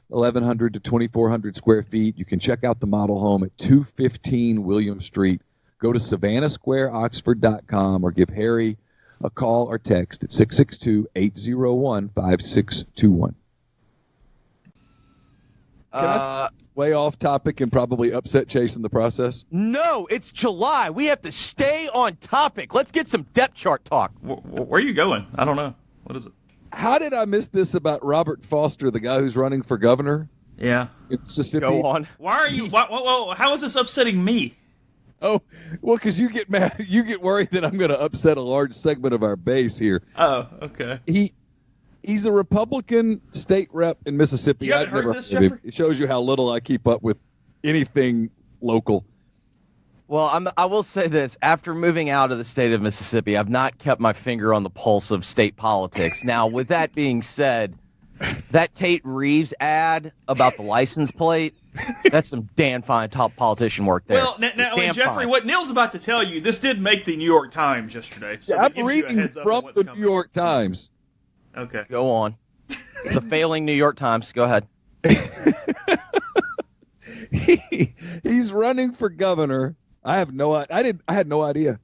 1,100 to 2,400 square feet. You can check out the model home at 215 William Street. Go to SavannahSquareOxford.com or give Harry a call or text at 662-801-5621. Can I way off topic and probably upset Chase in the process? No, it's July. We have to stay on topic. Let's get some depth chart talk. Where are you going? I don't know. What is it? How did I miss this about Robert Foster, the guy who's running for governor? Yeah. In Mississippi? Go on. Why are you? How is this upsetting me? Oh, well, because you get mad. You get worried that I'm going to upset a large segment of our base here. Oh, okay. He's a Republican state rep in Mississippi. You haven't heard this, Jeffrey? It shows you how little I keep up with anything local. Well, I will say this. After moving out of the state of Mississippi, I've not kept my finger on the pulse of state politics. Now, with that being said, that Tate Reeves ad about the license plate, that's some damn fine top politician work there. Well, now Jeffrey, what Neil's about to tell you, this did make the New York Times yesterday. So I'm reading from the New York Times. Okay. Go on. The failing New York Times. Go ahead. He's running for governor. I had no idea.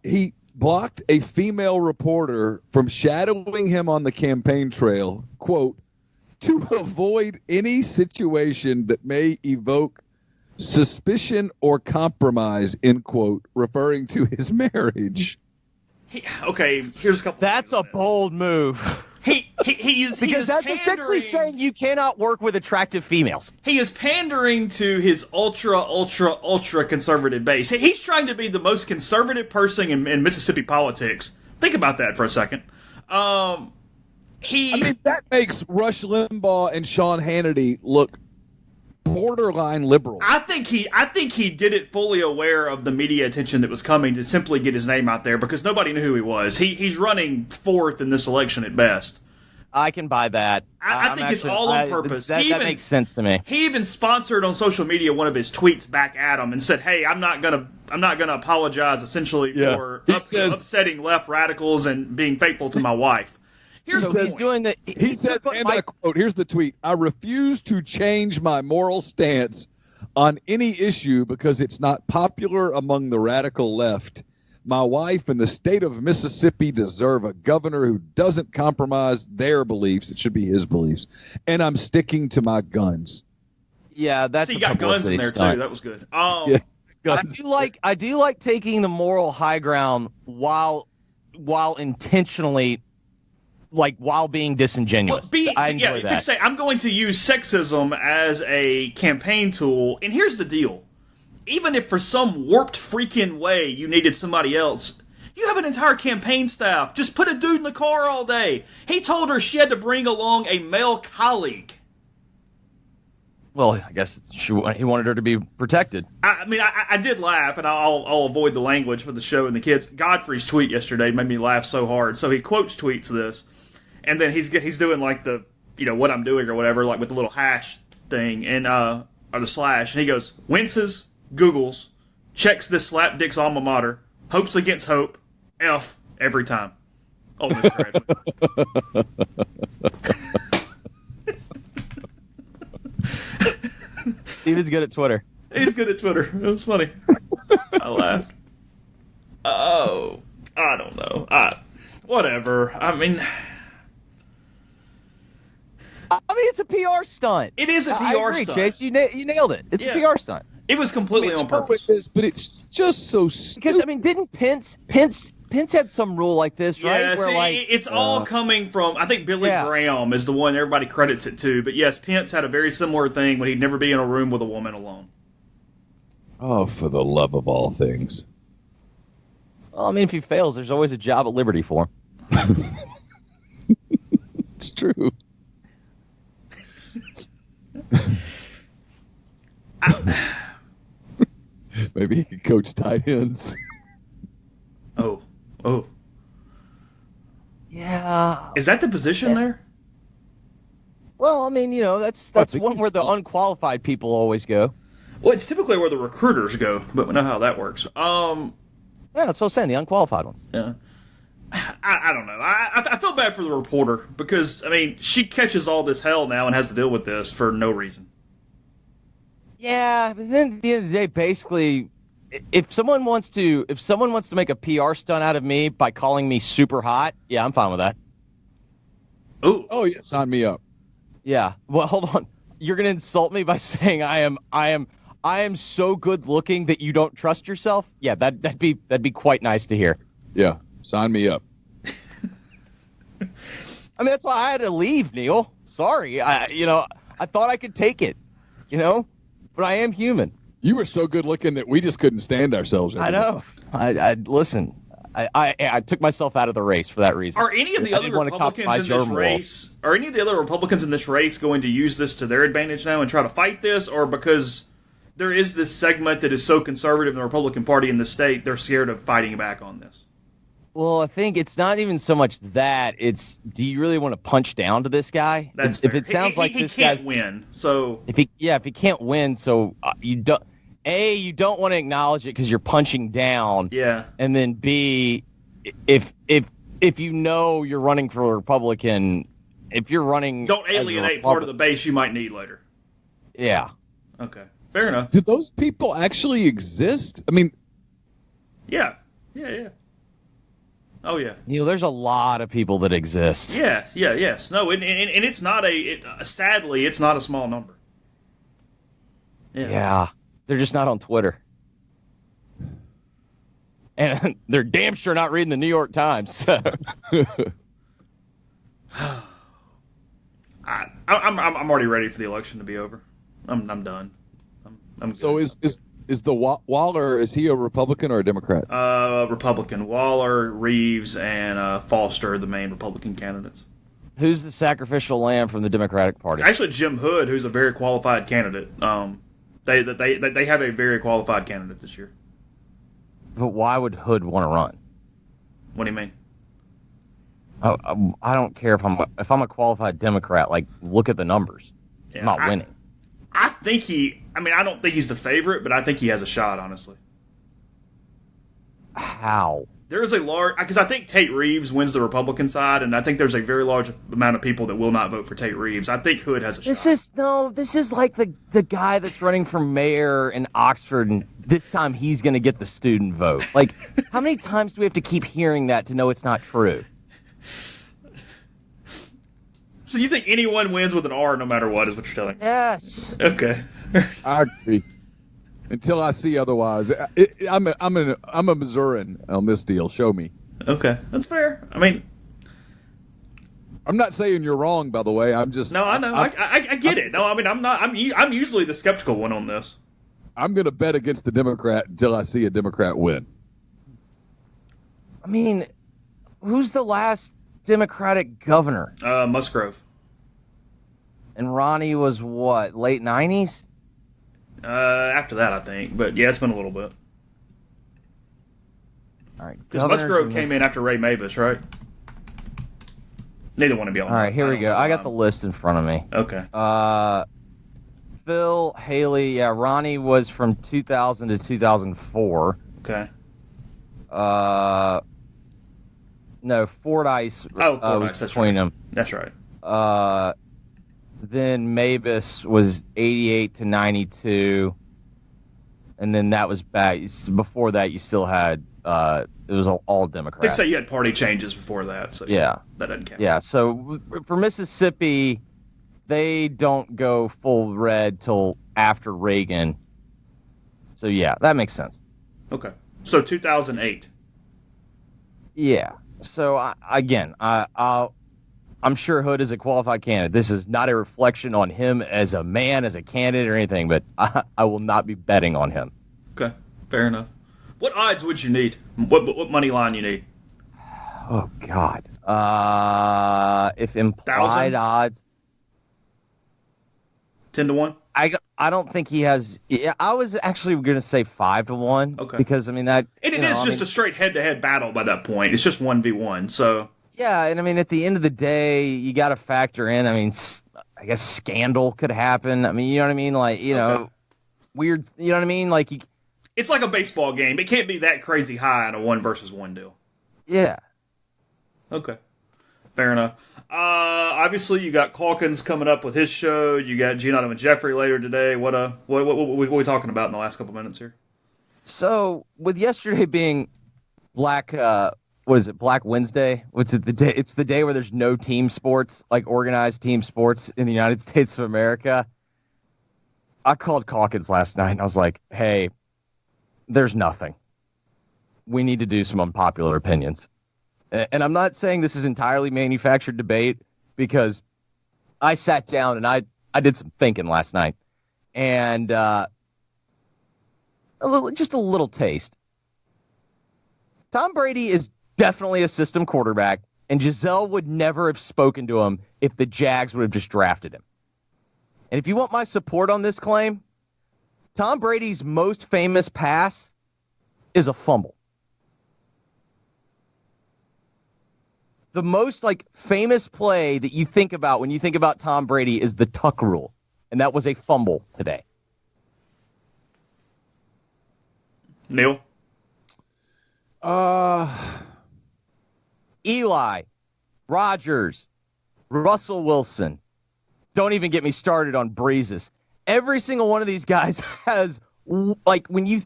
He blocked a female reporter from shadowing him on the campaign trail, quote, to avoid any situation that may evoke suspicion or compromise, end quote, referring to his marriage. Here's a couple. That's a bold move. Because that's essentially saying you cannot work with attractive females. He is pandering to his ultra conservative base. He's trying to be the most conservative person in Mississippi politics. Think about that for a second. That makes Rush Limbaugh and Sean Hannity look borderline liberal. I think he did it fully aware of the media attention that was coming to simply get his name out there because nobody knew who he was. He's running fourth in this election at best. I can buy that. I think it's all on purpose. That makes sense to me. He even sponsored on social media one of his tweets back at him and said, "Hey, I'm not going to to apologize essentially for upsetting left radicals and being faithful to my wife. Here's so the he's point. doing the. He says, and I quote, here's the tweet: "I refuse to change my moral stance on any issue because it's not popular among the radical left. My wife and the state of Mississippi deserve a governor who doesn't compromise their beliefs. It should be his beliefs. And I'm sticking to my guns." Yeah, that's. So you got guns in there stunt. too. That was good. I do like taking the moral high ground while intentionally, while being disingenuous. I enjoy that. Say I'm going to use sexism as a campaign tool, and here's the deal: even if for some warped freaking way you needed somebody else, you have an entire campaign staff. Just put a dude in the car all day. He told her she had to bring along a male colleague. Well, I guess he wanted her to be protected. I did laugh, and I'll avoid the language for the show and the kids. Godfrey's tweet yesterday made me laugh so hard. So he quotes tweets this, and then he's doing like the what I'm doing or whatever, like with the little hash thing and or the slash, and he goes winces, Googles, checks this slap dick's alma mater, hopes against hope, F every time. Oh, Miss Graduate. Steven's good at Twitter. He's good at Twitter. It was funny. I laughed. Oh, I don't know. Whatever. I mean, it's a PR stunt. It is a PR I agree, stunt. Chase. You nailed it. It's a PR stunt. It was completely on purpose. But it's just so stupid. Because didn't Pence had some rule like this, right? Yeah, where it's all coming from, I think Billy Graham is the one everybody credits it to. But yes, Pence had a very similar thing when he'd never be in a room with a woman alone. Oh, for the love of all things. Well, if he fails, there's always a job at Liberty for him. It's true. Maybe he could coach tight ends. Oh. Yeah. Is that the position there? Well, that's one where the unqualified people always go. Well, it's typically where the recruiters go, but we know how that works. Yeah, that's what I'm saying, the unqualified ones. Yeah. I don't know. I feel bad for the reporter because, she catches all this hell now and has to deal with this for no reason. Yeah, but then at the end of the day, basically, if someone wants to make a PR stunt out of me by calling me super hot, yeah, I'm fine with that. Ooh. Oh, yeah, sign me up. Yeah. Well, hold on. You're gonna insult me by saying I am so good looking that you don't trust yourself? Yeah, that'd be quite nice to hear. Yeah, sign me up. That's why I had to leave, Neil. Sorry. I thought I could take it, but I am human. You were so good looking that we just couldn't stand ourselves. I know. I listen. I took myself out of the race for that reason. Are any of the other Republicans in this race? Are any of the other Republicans in this race going to use this to their advantage now and try to fight this, or because there is this segment that is so conservative in the Republican Party in the state, they're scared of fighting back on this? Well, I think it's not even so much that. It's, do you really want to punch down to this guy? That's if it sounds like this guy can't win. So if he can't win, so you don't. A, you don't want to acknowledge it because you're punching down. Yeah. And then B, if you're running for a Republican, if you're running, don't alienate part of the base you might need later. Yeah. Okay. Fair enough. Do those people actually exist? Yeah. Oh, yeah. There's a lot of people that exist. Yes. No, and it's not sadly, it's not a small number. Yeah. They're just not on Twitter. And they're damn sure not reading the New York Times. So. I'm already ready for the election to be over. I'm done. I'm so is the Waller, is he a Republican or a Democrat? Republican. Waller, Reeves, and Foster, the main Republican candidates. Who's the sacrificial lamb from the Democratic Party? It's actually Jim Hood, who's a very qualified candidate. They have a very qualified candidate this year. But why would Hood want to run? What do you mean? I don't care if I'm a qualified Democrat. Look at the numbers. Yeah, I'm not winning. I think I don't think he's the favorite, but I think he has a shot, honestly. How? There's a large, because I think Tate Reeves wins the Republican side, and I think there's a very large amount of people that will not vote for Tate Reeves. I think Hood has a shot. This is like the guy that's running for mayor in Oxford, and this time he's going to get the student vote. Like, how many times do we have to keep hearing that to know it's not true? So you think anyone wins with an R no matter what, is what you're telling me? Yes. Okay. I agree. Until I see otherwise, I'm a Missourian on this deal. Show me. Okay, that's fair. I mean, I'm not saying you're wrong, by the way. I'm just no, I know. I get it. No, I mean, I'm not. I'm usually the skeptical one on this. I'm going to bet against the Democrat until I see a Democrat win. I mean, who's the last Democratic governor? Musgrove. And Ronnie was what, late 90s? After that, I think. But yeah, it's been a little bit. All right. Because Musgrove came in after Ray Mavis, right? Neither one to be on. All right, here we go. I got the list in front of me. Okay. Phil, Haley, yeah, Ronnie was from 2000 to 2004. Okay. No, Fordyce Fordyce, was between them. That's right. Then Mavis was 88 to 92, and then that was back. Before that, you still had it was all Democrats. I think so. You had party changes before that, so yeah, that doesn't count. Yeah, so for Mississippi, they don't go full red till after Reagan. So yeah, that makes sense. Okay, so 2008. Yeah. So I'm sure Hood is a qualified candidate. This is not a reflection on him as a man, as a candidate, or anything, but I will not be betting on him. Okay, fair enough. What odds would you need? What money line you need? Oh, God. If implied 1,000? odds. 10 to 1? I don't think he has. Yeah, I was actually going to say 5 to 1. Okay. Because, I mean, that. It is just a straight head-to-head battle by that point. It's just 1v1, so. Yeah, and I mean, at the end of the day, you got to factor in, I mean, I guess scandal could happen. I mean, you know what I mean? Like, you know, weird, you know what I mean? Like, it's like a baseball game. It can't be that crazy high in a 1-versus-1 deal. Yeah. Okay. Fair enough. Obviously, you got Calkins coming up with his show. You got Gianotto and Jeffrey later today. What are we talking about in the last couple minutes here? So, with yesterday being Black Wednesday? What's it, the day? It's the day where there's no team sports, like organized team sports in the United States of America. I called Calkins last night and I was like, hey, there's nothing. We need to do some unpopular opinions. And I'm not saying this is entirely manufactured debate, because I sat down and I did some thinking last night. And just a little taste. Tom Brady is definitely a system quarterback, and Giselle would never have spoken to him if the Jags would have just drafted him. And if you want my support on this claim, Tom Brady's most famous pass is a fumble. The most famous play that you think about when you think about Tom Brady is the tuck rule, and that was a fumble today. Neil? Eli, Rodgers, Russell Wilson. Don't even get me started on Breezes. Every single one of these guys has, when you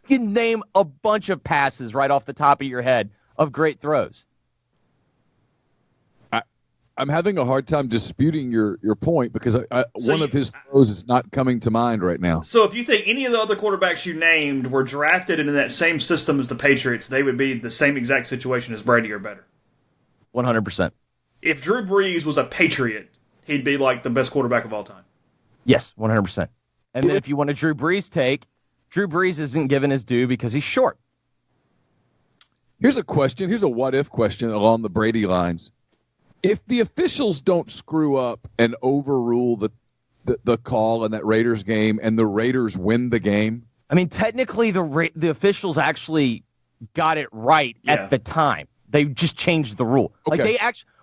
can name a bunch of passes right off the top of your head of great throws. I'm having a hard time disputing your point, because one of his throws is not coming to mind right now. So if you think any of the other quarterbacks you named were drafted into that same system as the Patriots, they would be the same exact situation as Brady or better? 100%. If Drew Brees was a Patriot, he'd be like the best quarterback of all time. Yes, 100%. And then if you want a Drew Brees take, Drew Brees isn't given his due because he's short. Here's a question. Here's a what-if question along the Brady lines. If the officials don't screw up and overrule the call in that Raiders game, and the Raiders win the game, I mean, technically the officials actually got it right at the time. They just changed the rule. Okay.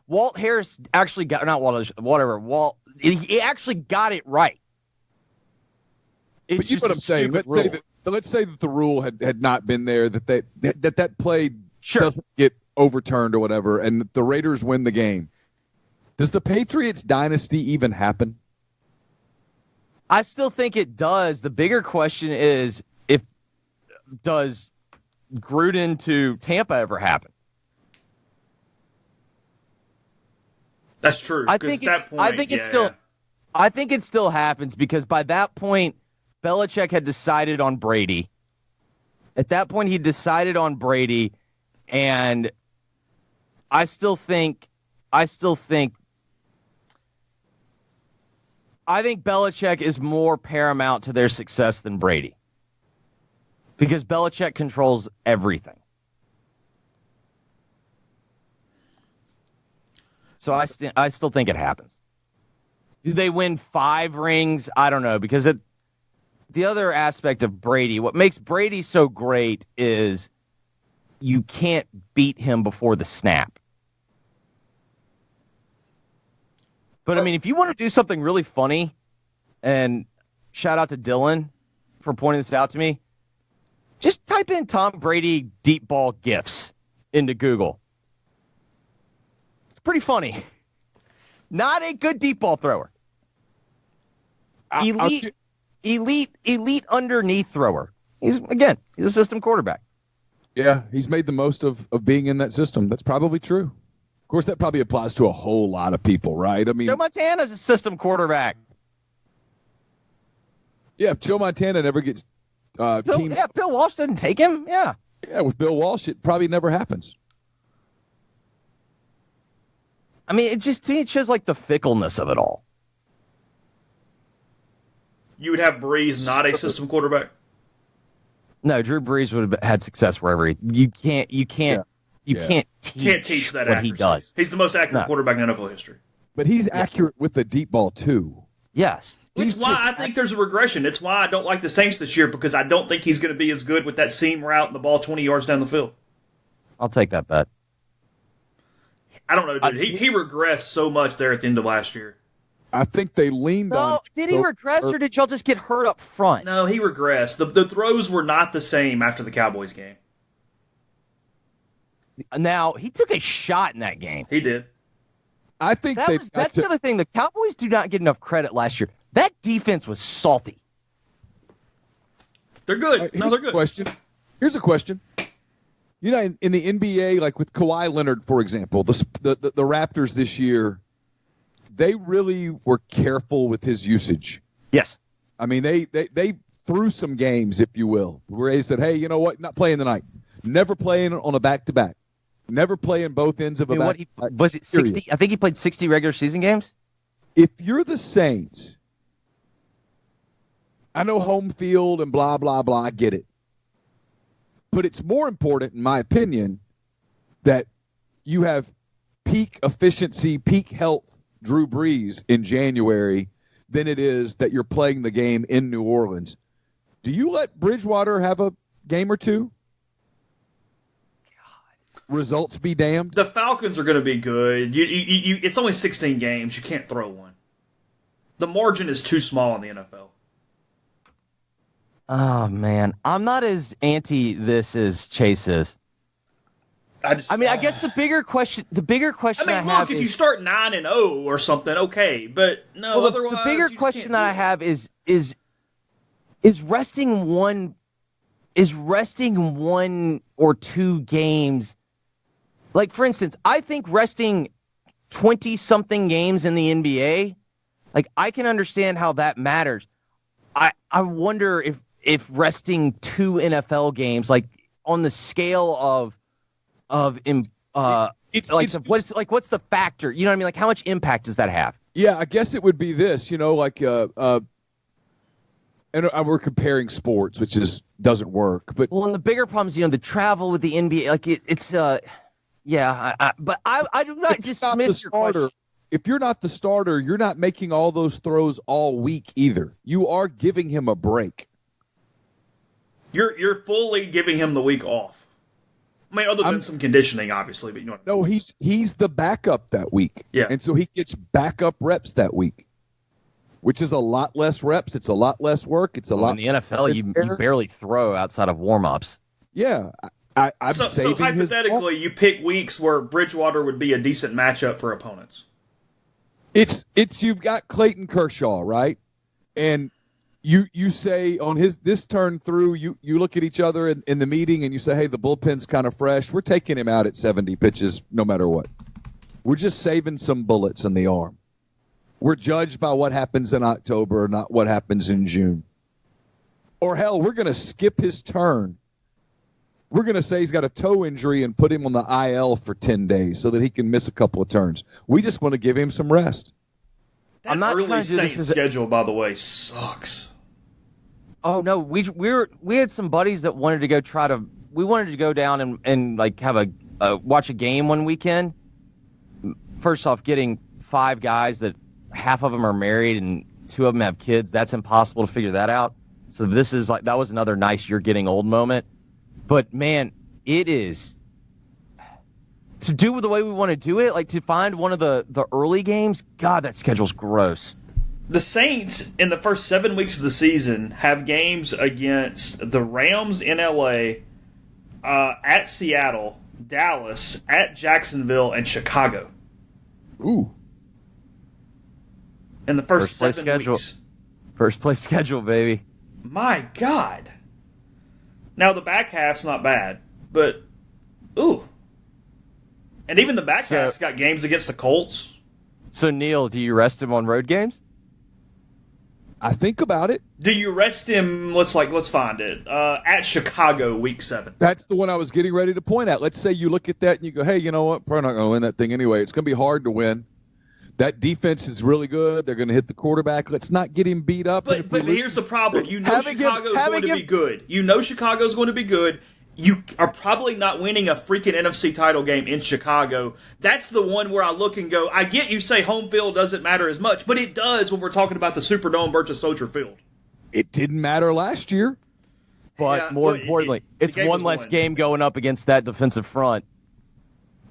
Walt Harris actually got, not Walt, whatever. He actually got it right. But you know what I'm saying? let's say that the rule had not been there, that play Sure. doesn't get overturned or whatever, and the Raiders win the game. Does the Patriots dynasty even happen? I still think it does. The bigger question is does Gruden to Tampa ever happen? That's true. I think it still happens because by that point, Belichick had decided on Brady. At that point, he decided on Brady, and I still think Belichick is more paramount to their success than Brady because Belichick controls everything. So I still think it happens. Do they win 5 rings? I don't know because the other aspect of Brady, what makes Brady so great is you can't beat him before the snap. But, I mean, if you want to do something really funny, and shout out to Dylan for pointing this out to me, just type in Tom Brady deep ball gifs into Google. It's pretty funny. Not a good deep ball thrower. Elite underneath thrower. He's a system quarterback. Yeah, he's made the most of being in that system. That's probably true. Of course, that probably applies to a whole lot of people, right? I mean, Joe Montana's a system quarterback. Yeah, if Joe Montana never gets Bill Walsh doesn't take him. Yeah, with Bill Walsh, it probably never happens. I mean, to me, it shows like the fickleness of it all. You would have Breeze not a system quarterback? No, Drew Brees would have had success wherever you can't teach that what accuracy. He does. He's the most accurate quarterback in NFL history. But he's accurate with the deep ball too. Yes. Which is why I think there's a regression. It's why I don't like the Saints this year because I don't think he's going to be as good with that seam route and the ball 20 yards down the field. I'll take that bet. I don't know, dude. He regressed so much there at the end of last year. I think they leaned on. Did he regress or did y'all just get hurt up front? No, he regressed. The throws were not the same after the Cowboys game. Now, he took a shot in that game. He did. I think that's the other thing. The Cowboys do not get enough credit last year. That defense was salty. They're good. They're good. Here's a question. You know, in the NBA, like with Kawhi Leonard, for example, the Raptors this year, they really were careful with his usage. Yes. I mean, they threw some games, if you will, where they said, hey, you know what, not playing tonight. Never playing on a back-to-back. Never playing both ends of a back-to-back. Was it 60? I think he played 60 regular season games. If you're the Saints, I know home field and blah, blah, blah, I get it. But it's more important, in my opinion, that you have peak efficiency, peak health Drew Brees in January than it is that you're playing the game in New Orleans. Do you let Bridgewater have a game or two? God. Results be damned. The Falcons are going to be good. It's only 16 games. You can't throw one. The margin is too small in the NFL. Oh, man. I'm not as anti this as Chase is. I guess the bigger question I have if is, you start 9-0 or something, okay, but no. Well, otherwise, the bigger question that I have is resting one or two games. Like, for instance, I think resting 20-something games in the NBA, like, I can understand how that matters. I wonder if resting 2 NFL games, like, on the scale what's the factor? You know what I mean? Like, how much impact does that have? Yeah, I guess it would be this, and we're comparing sports, which doesn't work. But and the bigger problem is, the travel with the NBA, like but I do not dismiss your question. If you're not the starter, you're not making all those throws all week either. You are giving him a break. You're fully giving him the week off. I mean, other than some conditioning, obviously, but you know. No, he's the backup that week. Yeah, and so he gets backup reps that week. which is a lot less reps. It's a lot less work. It's a lot. In the NFL, you barely throw outside of warm-ups. Yeah. I'm so hypothetically, you pick weeks where Bridgewater would be a decent matchup for opponents. It's you've got Clayton Kershaw, right? And you say on this turn through, you look at each other in the meeting and you say, hey, the bullpen's kind of fresh. We're taking him out at 70 pitches no matter what. We're just saving some bullets in the arm. We're judged by what happens in October, not what happens in June. Or hell, we're going to skip his turn. We're going to say he's got a toe injury and put him on the IL for 10 days so that he can miss a couple of turns. We just want to give him some rest. That early Saints schedule, by the way, sucks. Oh no, we had some buddies that wanted to go we wanted to go down and like have watch a game one weekend. First off, getting 5 guys that half of them are married and 2 of them have kids, that's impossible to figure that out. So that was another nice you're getting old moment. But man, it is to do the way we want to do it, like to find one of the early games. God, that schedule's gross. The Saints, in the first 7 weeks of the season, have games against the Rams in L.A., at Seattle, Dallas, at Jacksonville, and Chicago. Ooh. In the first 7 weeks. First place schedule, baby. My God. Now, the back half's not bad, but, ooh. And even the back half's got games against the Colts. So, Neil, do you rest him on road games? I think about it. Do you rest him, let's find it, at Chicago week 7? That's the one I was getting ready to point at. Let's say you look at that and you go, hey, you know what? Probably not going to win that thing anyway. It's going to be hard to win. That defense is really good. They're going to hit the quarterback. Let's not get him beat up. But here's the problem. You know Chicago's going to be good. You know Chicago's going to be good. You are probably not winning a freaking NFC title game in Chicago. That's the one where I look and go, I get you say home field doesn't matter as much, but it does when we're talking about the Superdome versus Soldier Field. It didn't matter last year. But more importantly, it's one less game going up against that defensive front.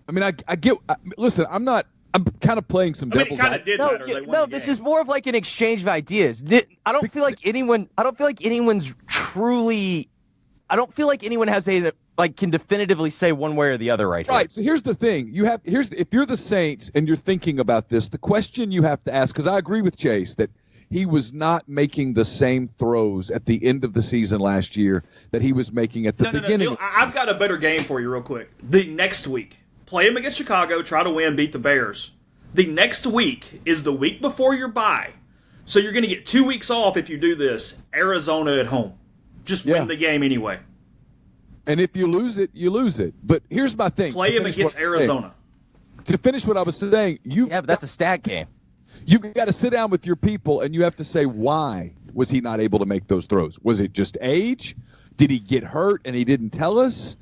I mean, I get listen, I'm kind of playing some devil's advocate. It kind of did matter. No, this is more of like an exchange of ideas. I don't feel like anyone's truly. I don't feel like anyone has can definitively say one way or the other right here. Right. So here's the thing. If you're the Saints and you're thinking about this, the question you have to ask, because I agree with Chase that he was not making the same throws at the end of the season last year that he was making at the beginning. No, I've got a better game for you real quick. The next week, play him against Chicago, try to win, beat the Bears. The next week is the week before your bye. So you're going to get 2 weeks off if you do this. Arizona at home. Just win the game anyway. And if you lose it, you lose it. But here's my thing. Play him against Arizona. To finish what I was saying, but that's a stat game. You've got to sit down with your people, and you have to say, why was he not able to make those throws? Was it just age? Did he get hurt and he didn't tell us?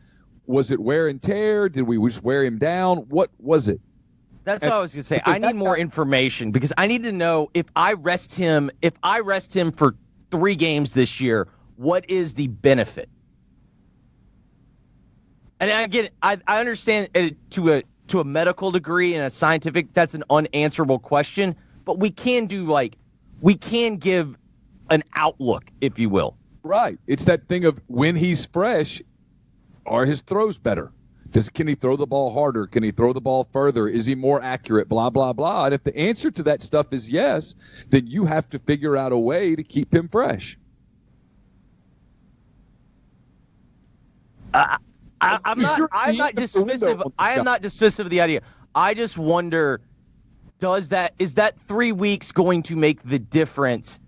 Was it wear and tear? Did we just wear him down? What was it? That's what I was going to say. I need more information because I need to know if I rest him for 3 games this year, what is the benefit? And I understand it to a medical degree and a scientific, that's an unanswerable question, but we can give an outlook, if you will. Right. It's that thing of when he's fresh, are his throws better? Can he throw the ball harder? Can he throw the ball further? Is he more accurate? Blah, blah, blah. And if the answer to that stuff is yes, then you have to figure out a way to keep him fresh. I'm not dismissive. I am not dismissive of the idea. I just wonder, is that 3 weeks going to make the difference?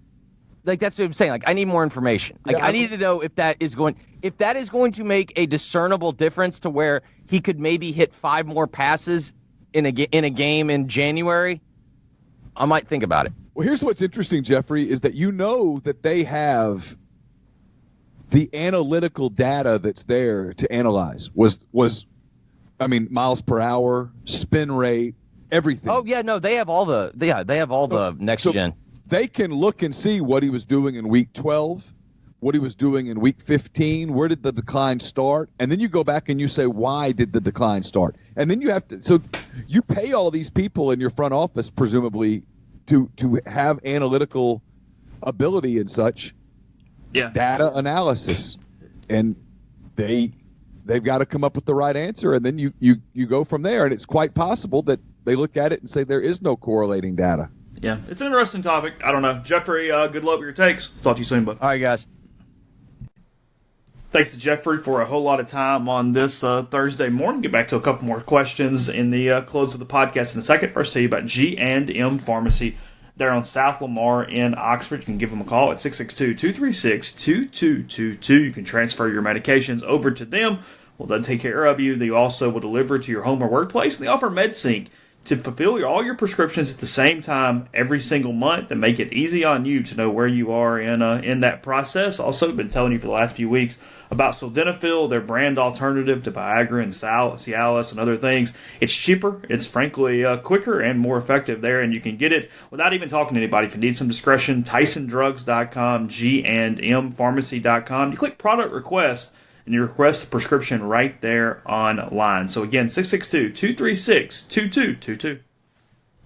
Like, that's what I'm saying. Like, I need more information. Like, I need to know if that is going to make a discernible difference to where he could maybe hit 5 more passes in a game in January. I might think about it. Well, here's what's interesting, Jeffrey, is that you know that they have the analytical data that's there to analyze miles per hour, spin rate, everything. Oh yeah, no, they have all the next gen. They can look and see what he was doing in week 12, what he was doing in week 15, where did the decline start? And then you go back and you say, why did the decline start? And then you pay all these people in your front office, presumably, to have analytical ability and such. Yeah. Data analysis, and they've got to come up with the right answer, and then you go from there. And it's quite possible that they look at it and say there is no correlating data. Yeah, it's an interesting topic. I don't know. Jeffrey, good luck with your takes. Talk to you soon, bud. All right, guys. Thanks to Jeffrey for a whole lot of time on this Thursday morning. Get back to a couple more questions in the close of the podcast in a second. First, tell you about G&M Pharmacy. They're on South Lamar in Oxford. You can give them a call at 662-236-2222. You can transfer your medications over to them. Well, they'll take care of you. They also will deliver to your home or workplace. And they offer MedSync to fulfill all your prescriptions at the same time every single month and make it easy on you to know where you are in that process. Also, been telling you for the last few weeks about Sildenafil, their brand alternative to Viagra and Cialis and other things. It's cheaper, it's frankly quicker and more effective there, and you can get it without even talking to anybody. If you need some discretion, TysonDrugs.com, G&Mpharmacy.com. You click product request, and you request a prescription right there online. So again, 662-236-2222.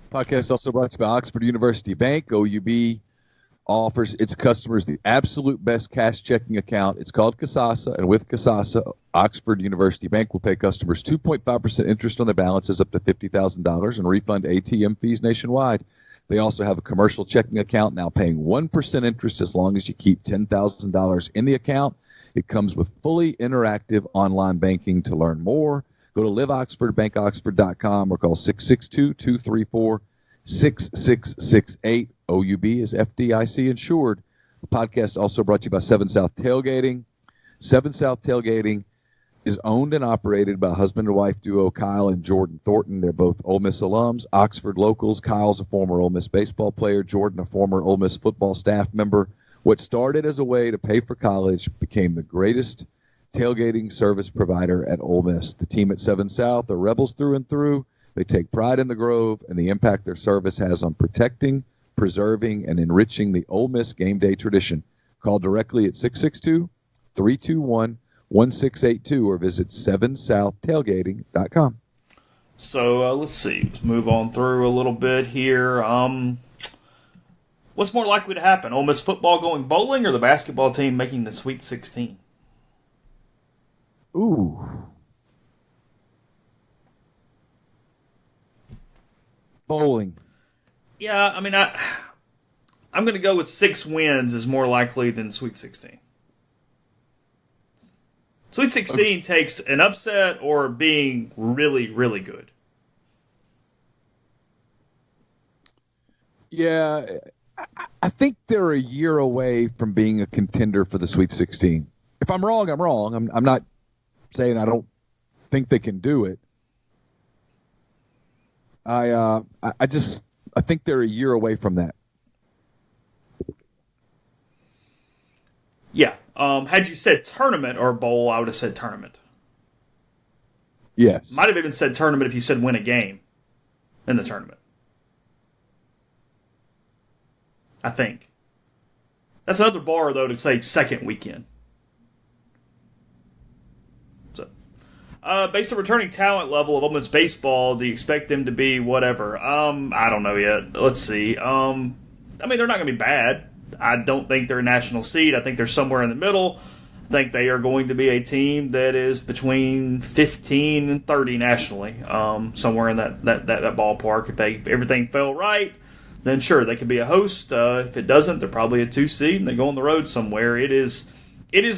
Podcast also brought to you by Oxford University Bank. OUB offers its customers the absolute best cash checking account. It's called Kasasa, and with Kasasa, Oxford University Bank will pay customers 2.5% interest on their balances up to $50,000 and refund ATM fees nationwide. They also have a commercial checking account now paying 1% interest as long as you keep $10,000 in the account. It comes with fully interactive online banking. To learn more, go to liveoxfordbankoxford.com or call 662-234-6668. OUB is FDIC insured. The podcast also brought to you by 7 South Tailgating. 7 South Tailgating is owned and operated by husband and wife duo Kyle and Jordan Thornton. They're both Ole Miss alums, Oxford locals. Kyle's a former Ole Miss baseball player. Jordan, a former Ole Miss football staff member. What started as a way to pay for college became the greatest tailgating service provider at Ole Miss. The team at 7 South are rebels through and through. They take pride in the Grove and the impact their service has on protecting, preserving, and enriching the Ole Miss game day tradition. Call directly at 662-321-1682 or visit 7southtailgating.com. So let's see. Let's move on through a little bit here. What's more likely to happen? Ole Miss football going bowling or the basketball team making the Sweet 16? Ooh. Bowling. Yeah, I mean, I'm going to go with 6 wins is more likely than Sweet 16. Sweet 16 takes an upset or being really, really good. Yeah, I think they're a year away from being a contender for the Sweet 16. If I'm wrong, I'm wrong. I'm not saying I don't think they can do it. I think they're a year away from that. Yeah. Had you said tournament or bowl, I would have said tournament. Yes. Might have even said tournament if you said win a game in the tournament. I think. That's another bar, though, to say second weekend. So, based on returning talent level of Ole Miss baseball, do you expect them to be whatever? I don't know yet. Let's see. I mean, they're not going to be bad. I don't think they're a national seed. I think they're somewhere in the middle. I think they are going to be a team that is between 15 and 30 nationally, somewhere in that ballpark. If everything fell right, then sure, they could be a host. If it doesn't, they're probably a 2 seed, and they go on the road somewhere. It is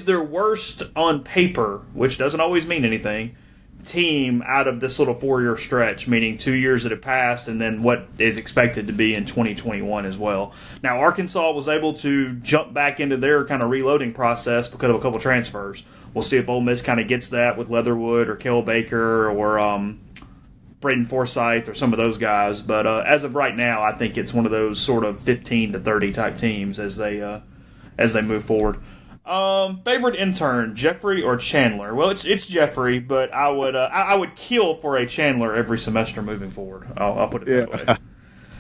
their worst on paper, which doesn't always mean anything, team out of this little 4-year stretch, meaning 2 years that have passed, and then what is expected to be in 2021 as well. Now, Arkansas was able to jump back into their kind of reloading process because of a couple transfers. We'll see if Ole Miss kind of gets that with Leatherwood or Cale Baker or Braden Forsyth or some of those guys. But as of right now, I think it's one of those sort of 15 to 30 type teams as they move forward. Favorite intern, Jeffrey or Chandler? Well, it's Jeffrey, but I would kill for a Chandler every semester moving forward. I'll put it that way.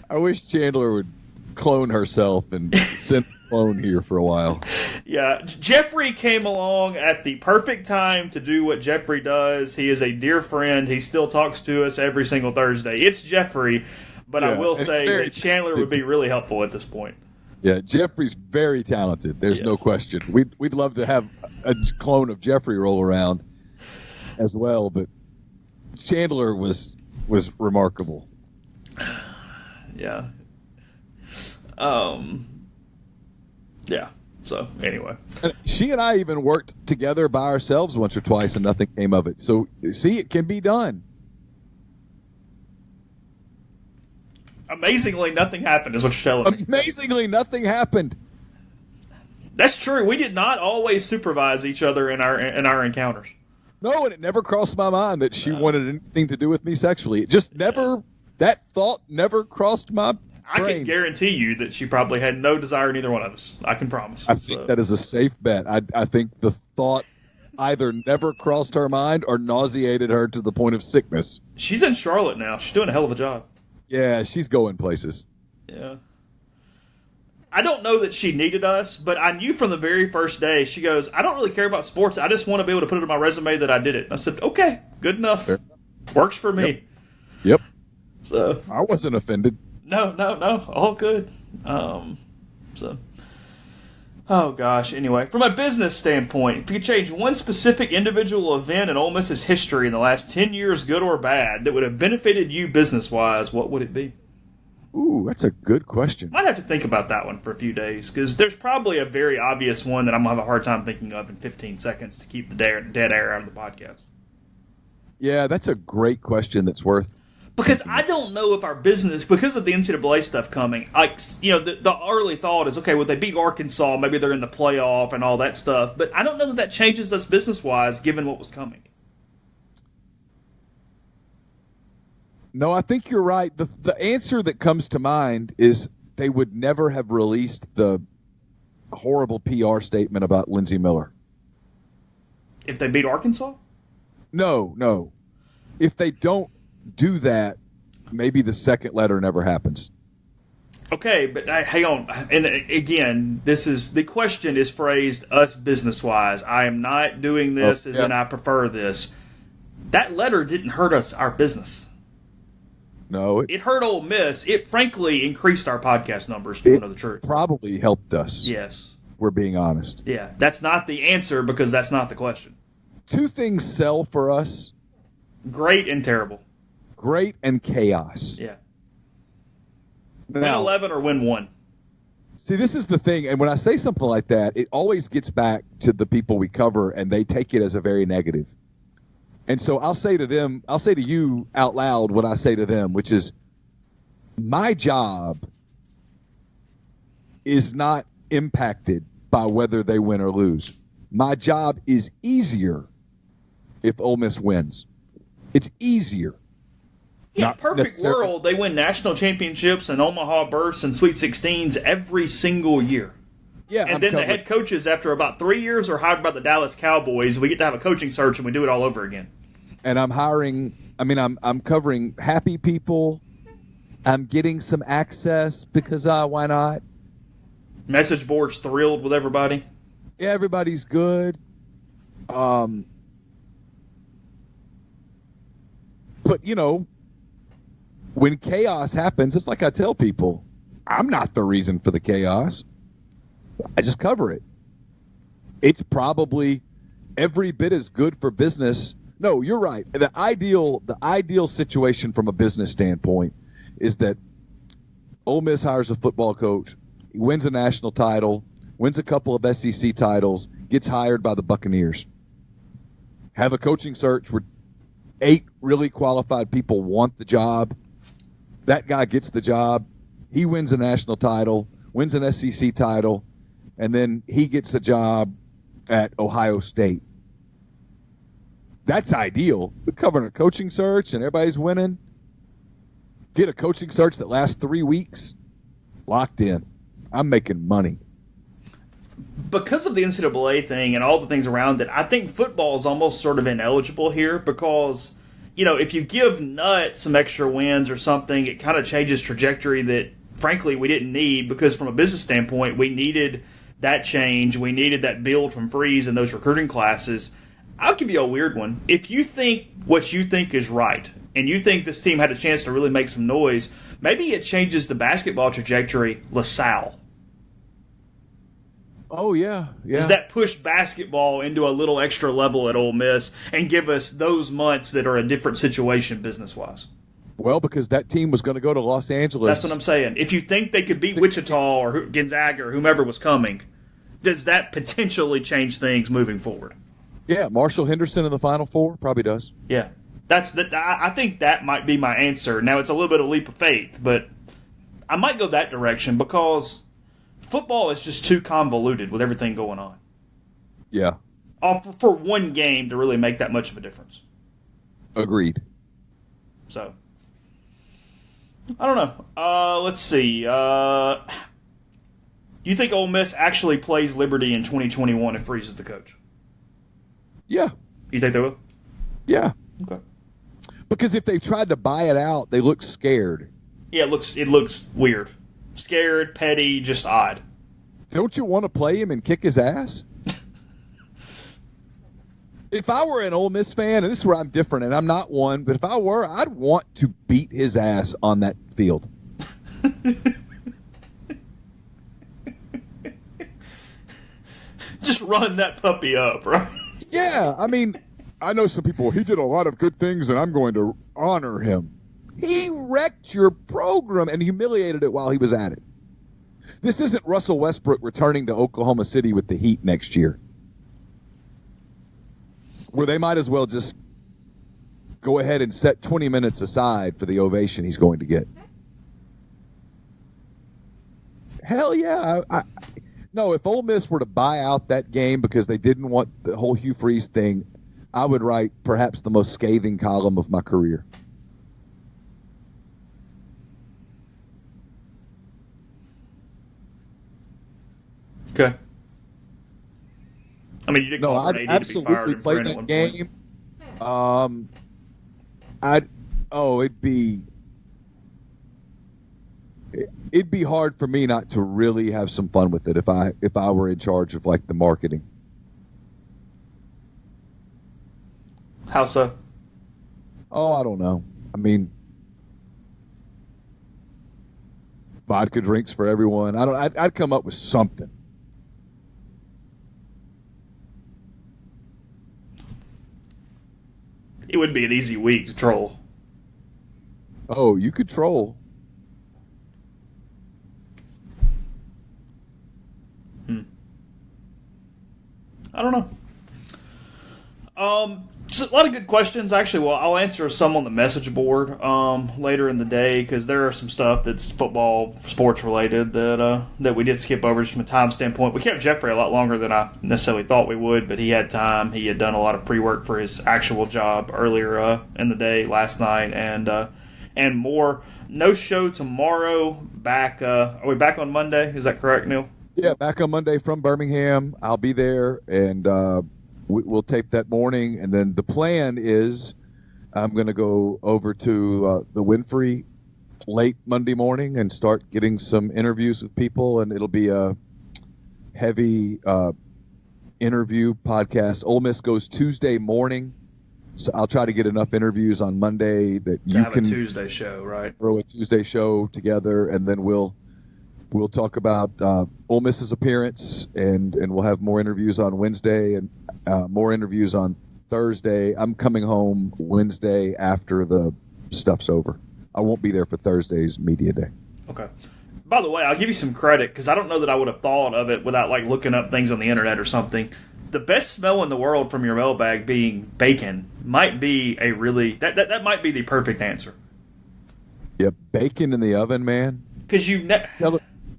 I wish Chandler would clone herself and send the clone here for a while. Yeah, Jeffrey came along at the perfect time to do what Jeffrey does. He is a dear friend. He still talks to us every single Thursday. It's Jeffrey. but I will say that Chandler would be really helpful at this point. Yeah, Jeffrey's very talented. There's no question. We'd love to have a clone of Jeffrey roll around as well, but Chandler was remarkable. Yeah. Yeah. So anyway, she and I even worked together by ourselves once or twice, and nothing came of it. So see, it can be done. Amazingly, nothing happened, is what you're telling me. Amazingly, nothing happened. That's true. We did not always supervise each other in our encounters. No, and it never crossed my mind that she wanted anything to do with me sexually. It just never. That thought never crossed my brain. I can guarantee you that she probably had no desire in either one of us. I can promise. I think that is a safe bet. I think the thought either never crossed her mind or nauseated her to the point of sickness. She's in Charlotte now. She's doing a hell of a job. Yeah, she's going places. Yeah. I don't know that she needed us, but I knew from the very first day, she goes, I don't really care about sports. I just want to be able to put it on my resume that I did it. And I said, okay, good enough. Fair. Works for me. Yep. So I wasn't offended. No. All good. Oh, gosh. Anyway, from a business standpoint, if you could change one specific individual event in Ole Miss's history in the last 10 years, good or bad, that would have benefited you business-wise, what would it be? Ooh, that's a good question. Might have to think about that one for a few days, because there's probably a very obvious one that I'm going to have a hard time thinking of in 15 seconds to keep the dead air out of the podcast. Yeah, that's a great question that's worth... Because I don't know if our business, because of the NCAA stuff coming, like, you know, the early thought is, okay, well, they beat Arkansas, maybe they're in the playoff and all that stuff. But I don't know that changes us business-wise, given what was coming. No, I think you're right. The answer that comes to mind is they would never have released the horrible PR statement about Lindsey Miller. If they beat Arkansas? No. If they don't do that, maybe the second letter never happens. Okay, but hang on. And again, the question is phrased us business-wise. I am not doing this as in I prefer this. That letter didn't hurt us, our business. No. It hurt Ole Miss. It frankly increased our podcast numbers, to know the truth. Probably helped us. Yes. We're being honest. Yeah, that's not the answer because that's not the question. Two things sell for us. Great and terrible. Great and chaos. Yeah. Now, win 11 or win 1. See, this is the thing, and when I say something like that, it always gets back to the people we cover, and they take it as a very negative. And so I'll say to you out loud what I say to them, which is, my job is not impacted by whether they win or lose. My job is easier if Ole Miss wins. It's easier. Yeah, perfect world, they win national championships and Omaha Bursts and Sweet 16s every single year. Yeah, and then the head coaches, after about 3 years, are hired by the Dallas Cowboys. We get to have a coaching search, and we do it all over again. And I'm I'm covering happy people. I'm getting some access because why not? Message boards thrilled with everybody. Yeah, everybody's good. But, you know, when chaos happens, it's like I tell people, I'm not the reason for the chaos. I just cover it. It's probably every bit as good for business. No, you're right. The ideal situation from a business standpoint is that Ole Miss hires a football coach, he wins a national title, wins a couple of SEC titles, gets hired by the Buccaneers. Have a coaching search where 8 really qualified people want the job. That guy gets the job. He wins a national title, wins an SEC title, and then he gets a job at Ohio State. That's ideal. We're covering a coaching search and everybody's winning. Get a coaching search that lasts 3 weeks. Locked in. I'm making money. Because of the NCAA thing and all the things around it, I think football is almost sort of ineligible here because, you know, if you give Nutt some extra wins or something, it kind of changes trajectory that, frankly, we didn't need because from a business standpoint, we needed that change. We needed that build from Freeze and those recruiting classes. I'll give you a weird one. If you think what you think is right and you think this team had a chance to really make some noise, Maybe it changes the basketball trajectory. LaSalle. Oh, yeah. Does that push basketball into a little extra level at Ole Miss and give us those months that are a different situation business-wise? Well, because that team was going to go to Los Angeles. That's what I'm saying. If you think they could beat Wichita or Gonzaga or whomever was coming, does that potentially change things moving forward? Yeah, Marshall Henderson in the Final Four probably does. Yeah. I think that might be my answer. Now, it's a little bit of a leap of faith, but I might go that direction because football is just too convoluted with everything going on. Yeah. For one game to really make that much of a difference. Agreed. So, I don't know. Let's see. You think Ole Miss actually plays Liberty in 2021 and freezes the coach? Yeah. You think they will? Yeah. Okay. Because if they tried to buy it out, they look scared. Yeah, it looks weird. Scared, petty, just odd. Don't you want to play him and kick his ass? If I were an Ole Miss fan, and this is where I'm different, and I'm not one, but if I were, I'd want to beat his ass on that field. Just run that puppy up, right? Yeah, I mean, I know some people, he did a lot of good things, and I'm going to honor him. He wrecked your program and humiliated it while he was at it. This isn't Russell Westbrook returning to Oklahoma City with the Heat next year, where they might as well just go ahead and set 20 minutes aside for the ovation he's going to get. Hell yeah. No, if Ole Miss were to buy out that game because they didn't want the whole Hugh Freeze thing, I would write perhaps the most scathing column of my career. Okay. I mean, you didn't call I'd for AD to be fired absolutely play that game. It'd be hard for me not to really have some fun with it if I were in charge of like the marketing. How so? Oh, I don't know. I mean, vodka drinks for everyone. I'd come up with something. It would be an easy week to troll. Oh, you could troll. I don't know. So a lot of good questions. Actually, well, I'll answer some on the message board later in the day because there are some stuff that's football, sports related that we did skip over just from a time standpoint. We kept Jeffrey a lot longer than I necessarily thought we would, but he had time. He had done a lot of pre-work for his actual job earlier in the day, last night, and more. No show tomorrow. Are we back on Monday? Is that correct, Neil? Yeah, back on Monday from Birmingham. I'll be there, and we'll tape that morning. And then the plan is I'm going to go over to the Winfrey late Monday morning and start getting some interviews with people, and it'll be a heavy interview podcast. Ole Miss goes Tuesday morning, so I'll try to get enough interviews on Monday that you can have a Tuesday show, right? Throw a Tuesday show together, and then we'll talk about Ole Miss's appearance, and we'll have more interviews on Wednesday and more interviews on Thursday. I'm coming home Wednesday after the stuff's over. I won't be there for Thursday's media day. Okay. By the way, I'll give you some credit because I don't know that I would have thought of it without like looking up things on the internet or something. The best smell in the world from your mailbag being bacon might be a really that might be the perfect answer. Yeah, bacon in the oven, man. Because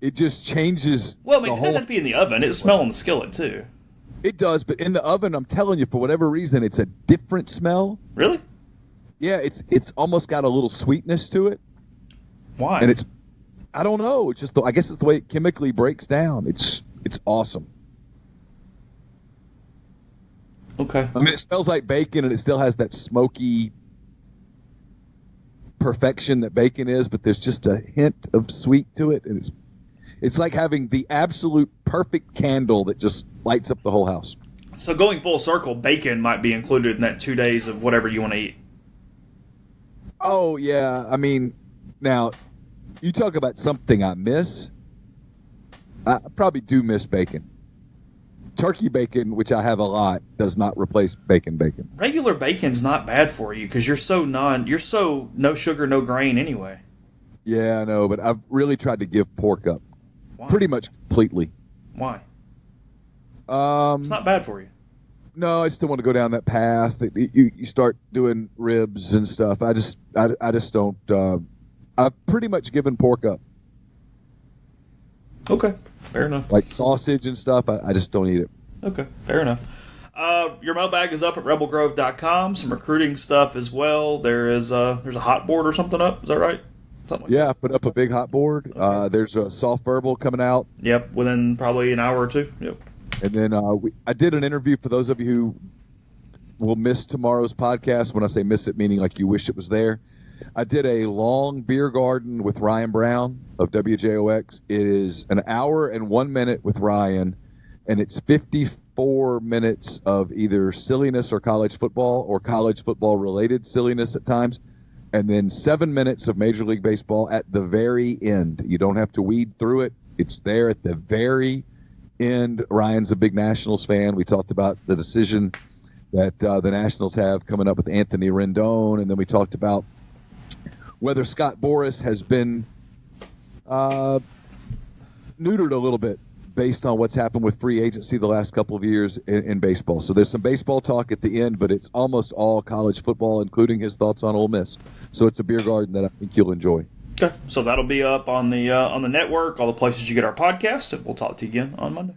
it just changes. Well, I mean, it doesn't have to be in the oven. It smells in the skillet too. It does, but in the oven, I'm telling you, for whatever reason, it's a different smell. Really? Yeah, it's almost got a little sweetness to it. Why? And I don't know. It's just I guess it's the way it chemically breaks down. It's awesome. Okay. I mean, it smells like bacon, and it still has that smoky perfection that bacon is, but there's just a hint of sweet to it, and it's like having the absolute perfect candle that just lights up the whole house. So going full circle, bacon might be included in that 2 days of whatever you want to eat. Oh, yeah. I mean, now, You talk about something I miss. I probably do miss bacon. Turkey bacon, which I have a lot, does not replace bacon. Regular bacon's not bad for you because you're so no sugar, no grain anyway. Yeah, I know, but I've really tried to give pork up. Why? Pretty much completely. Why? It's not bad for you. No, I still want to go down that path. You start doing ribs and stuff. I just don't. I've pretty much given pork up. Okay, fair enough. Like sausage and stuff, I just don't eat it. Okay, fair enough. Your mailbag is up at rebelgrove.com. Some recruiting stuff as well. There's a hot board or something up. Is that right? Something like I put up a big hot board. Okay. There's a soft verbal coming out. Yep, within probably an hour or two. Yep. And then I did an interview for those of you who will miss tomorrow's podcast. When I say miss it, meaning like you wish it was there. I did a long beer garden with Ryan Brown of WJOX. It is an hour and 1 minute with Ryan, and it's 54 minutes of either silliness or college football related silliness at times, and then 7 minutes of Major League Baseball at the very end. You don't have to weed through it. It's there at the very end. Ryan's a big Nationals fan. We talked about the decision that the Nationals have coming up with Anthony Rendon, and then we talked about whether Scott Boras has been neutered a little bit based on what's happened with free agency the last couple of years in baseball. So there's some baseball talk at the end, but it's almost all college football, including his thoughts on Ole Miss. So it's a beer garden that I think you'll enjoy. Okay, so that'll be up on the network, all the places you get our podcast, and we'll talk to you again on Monday.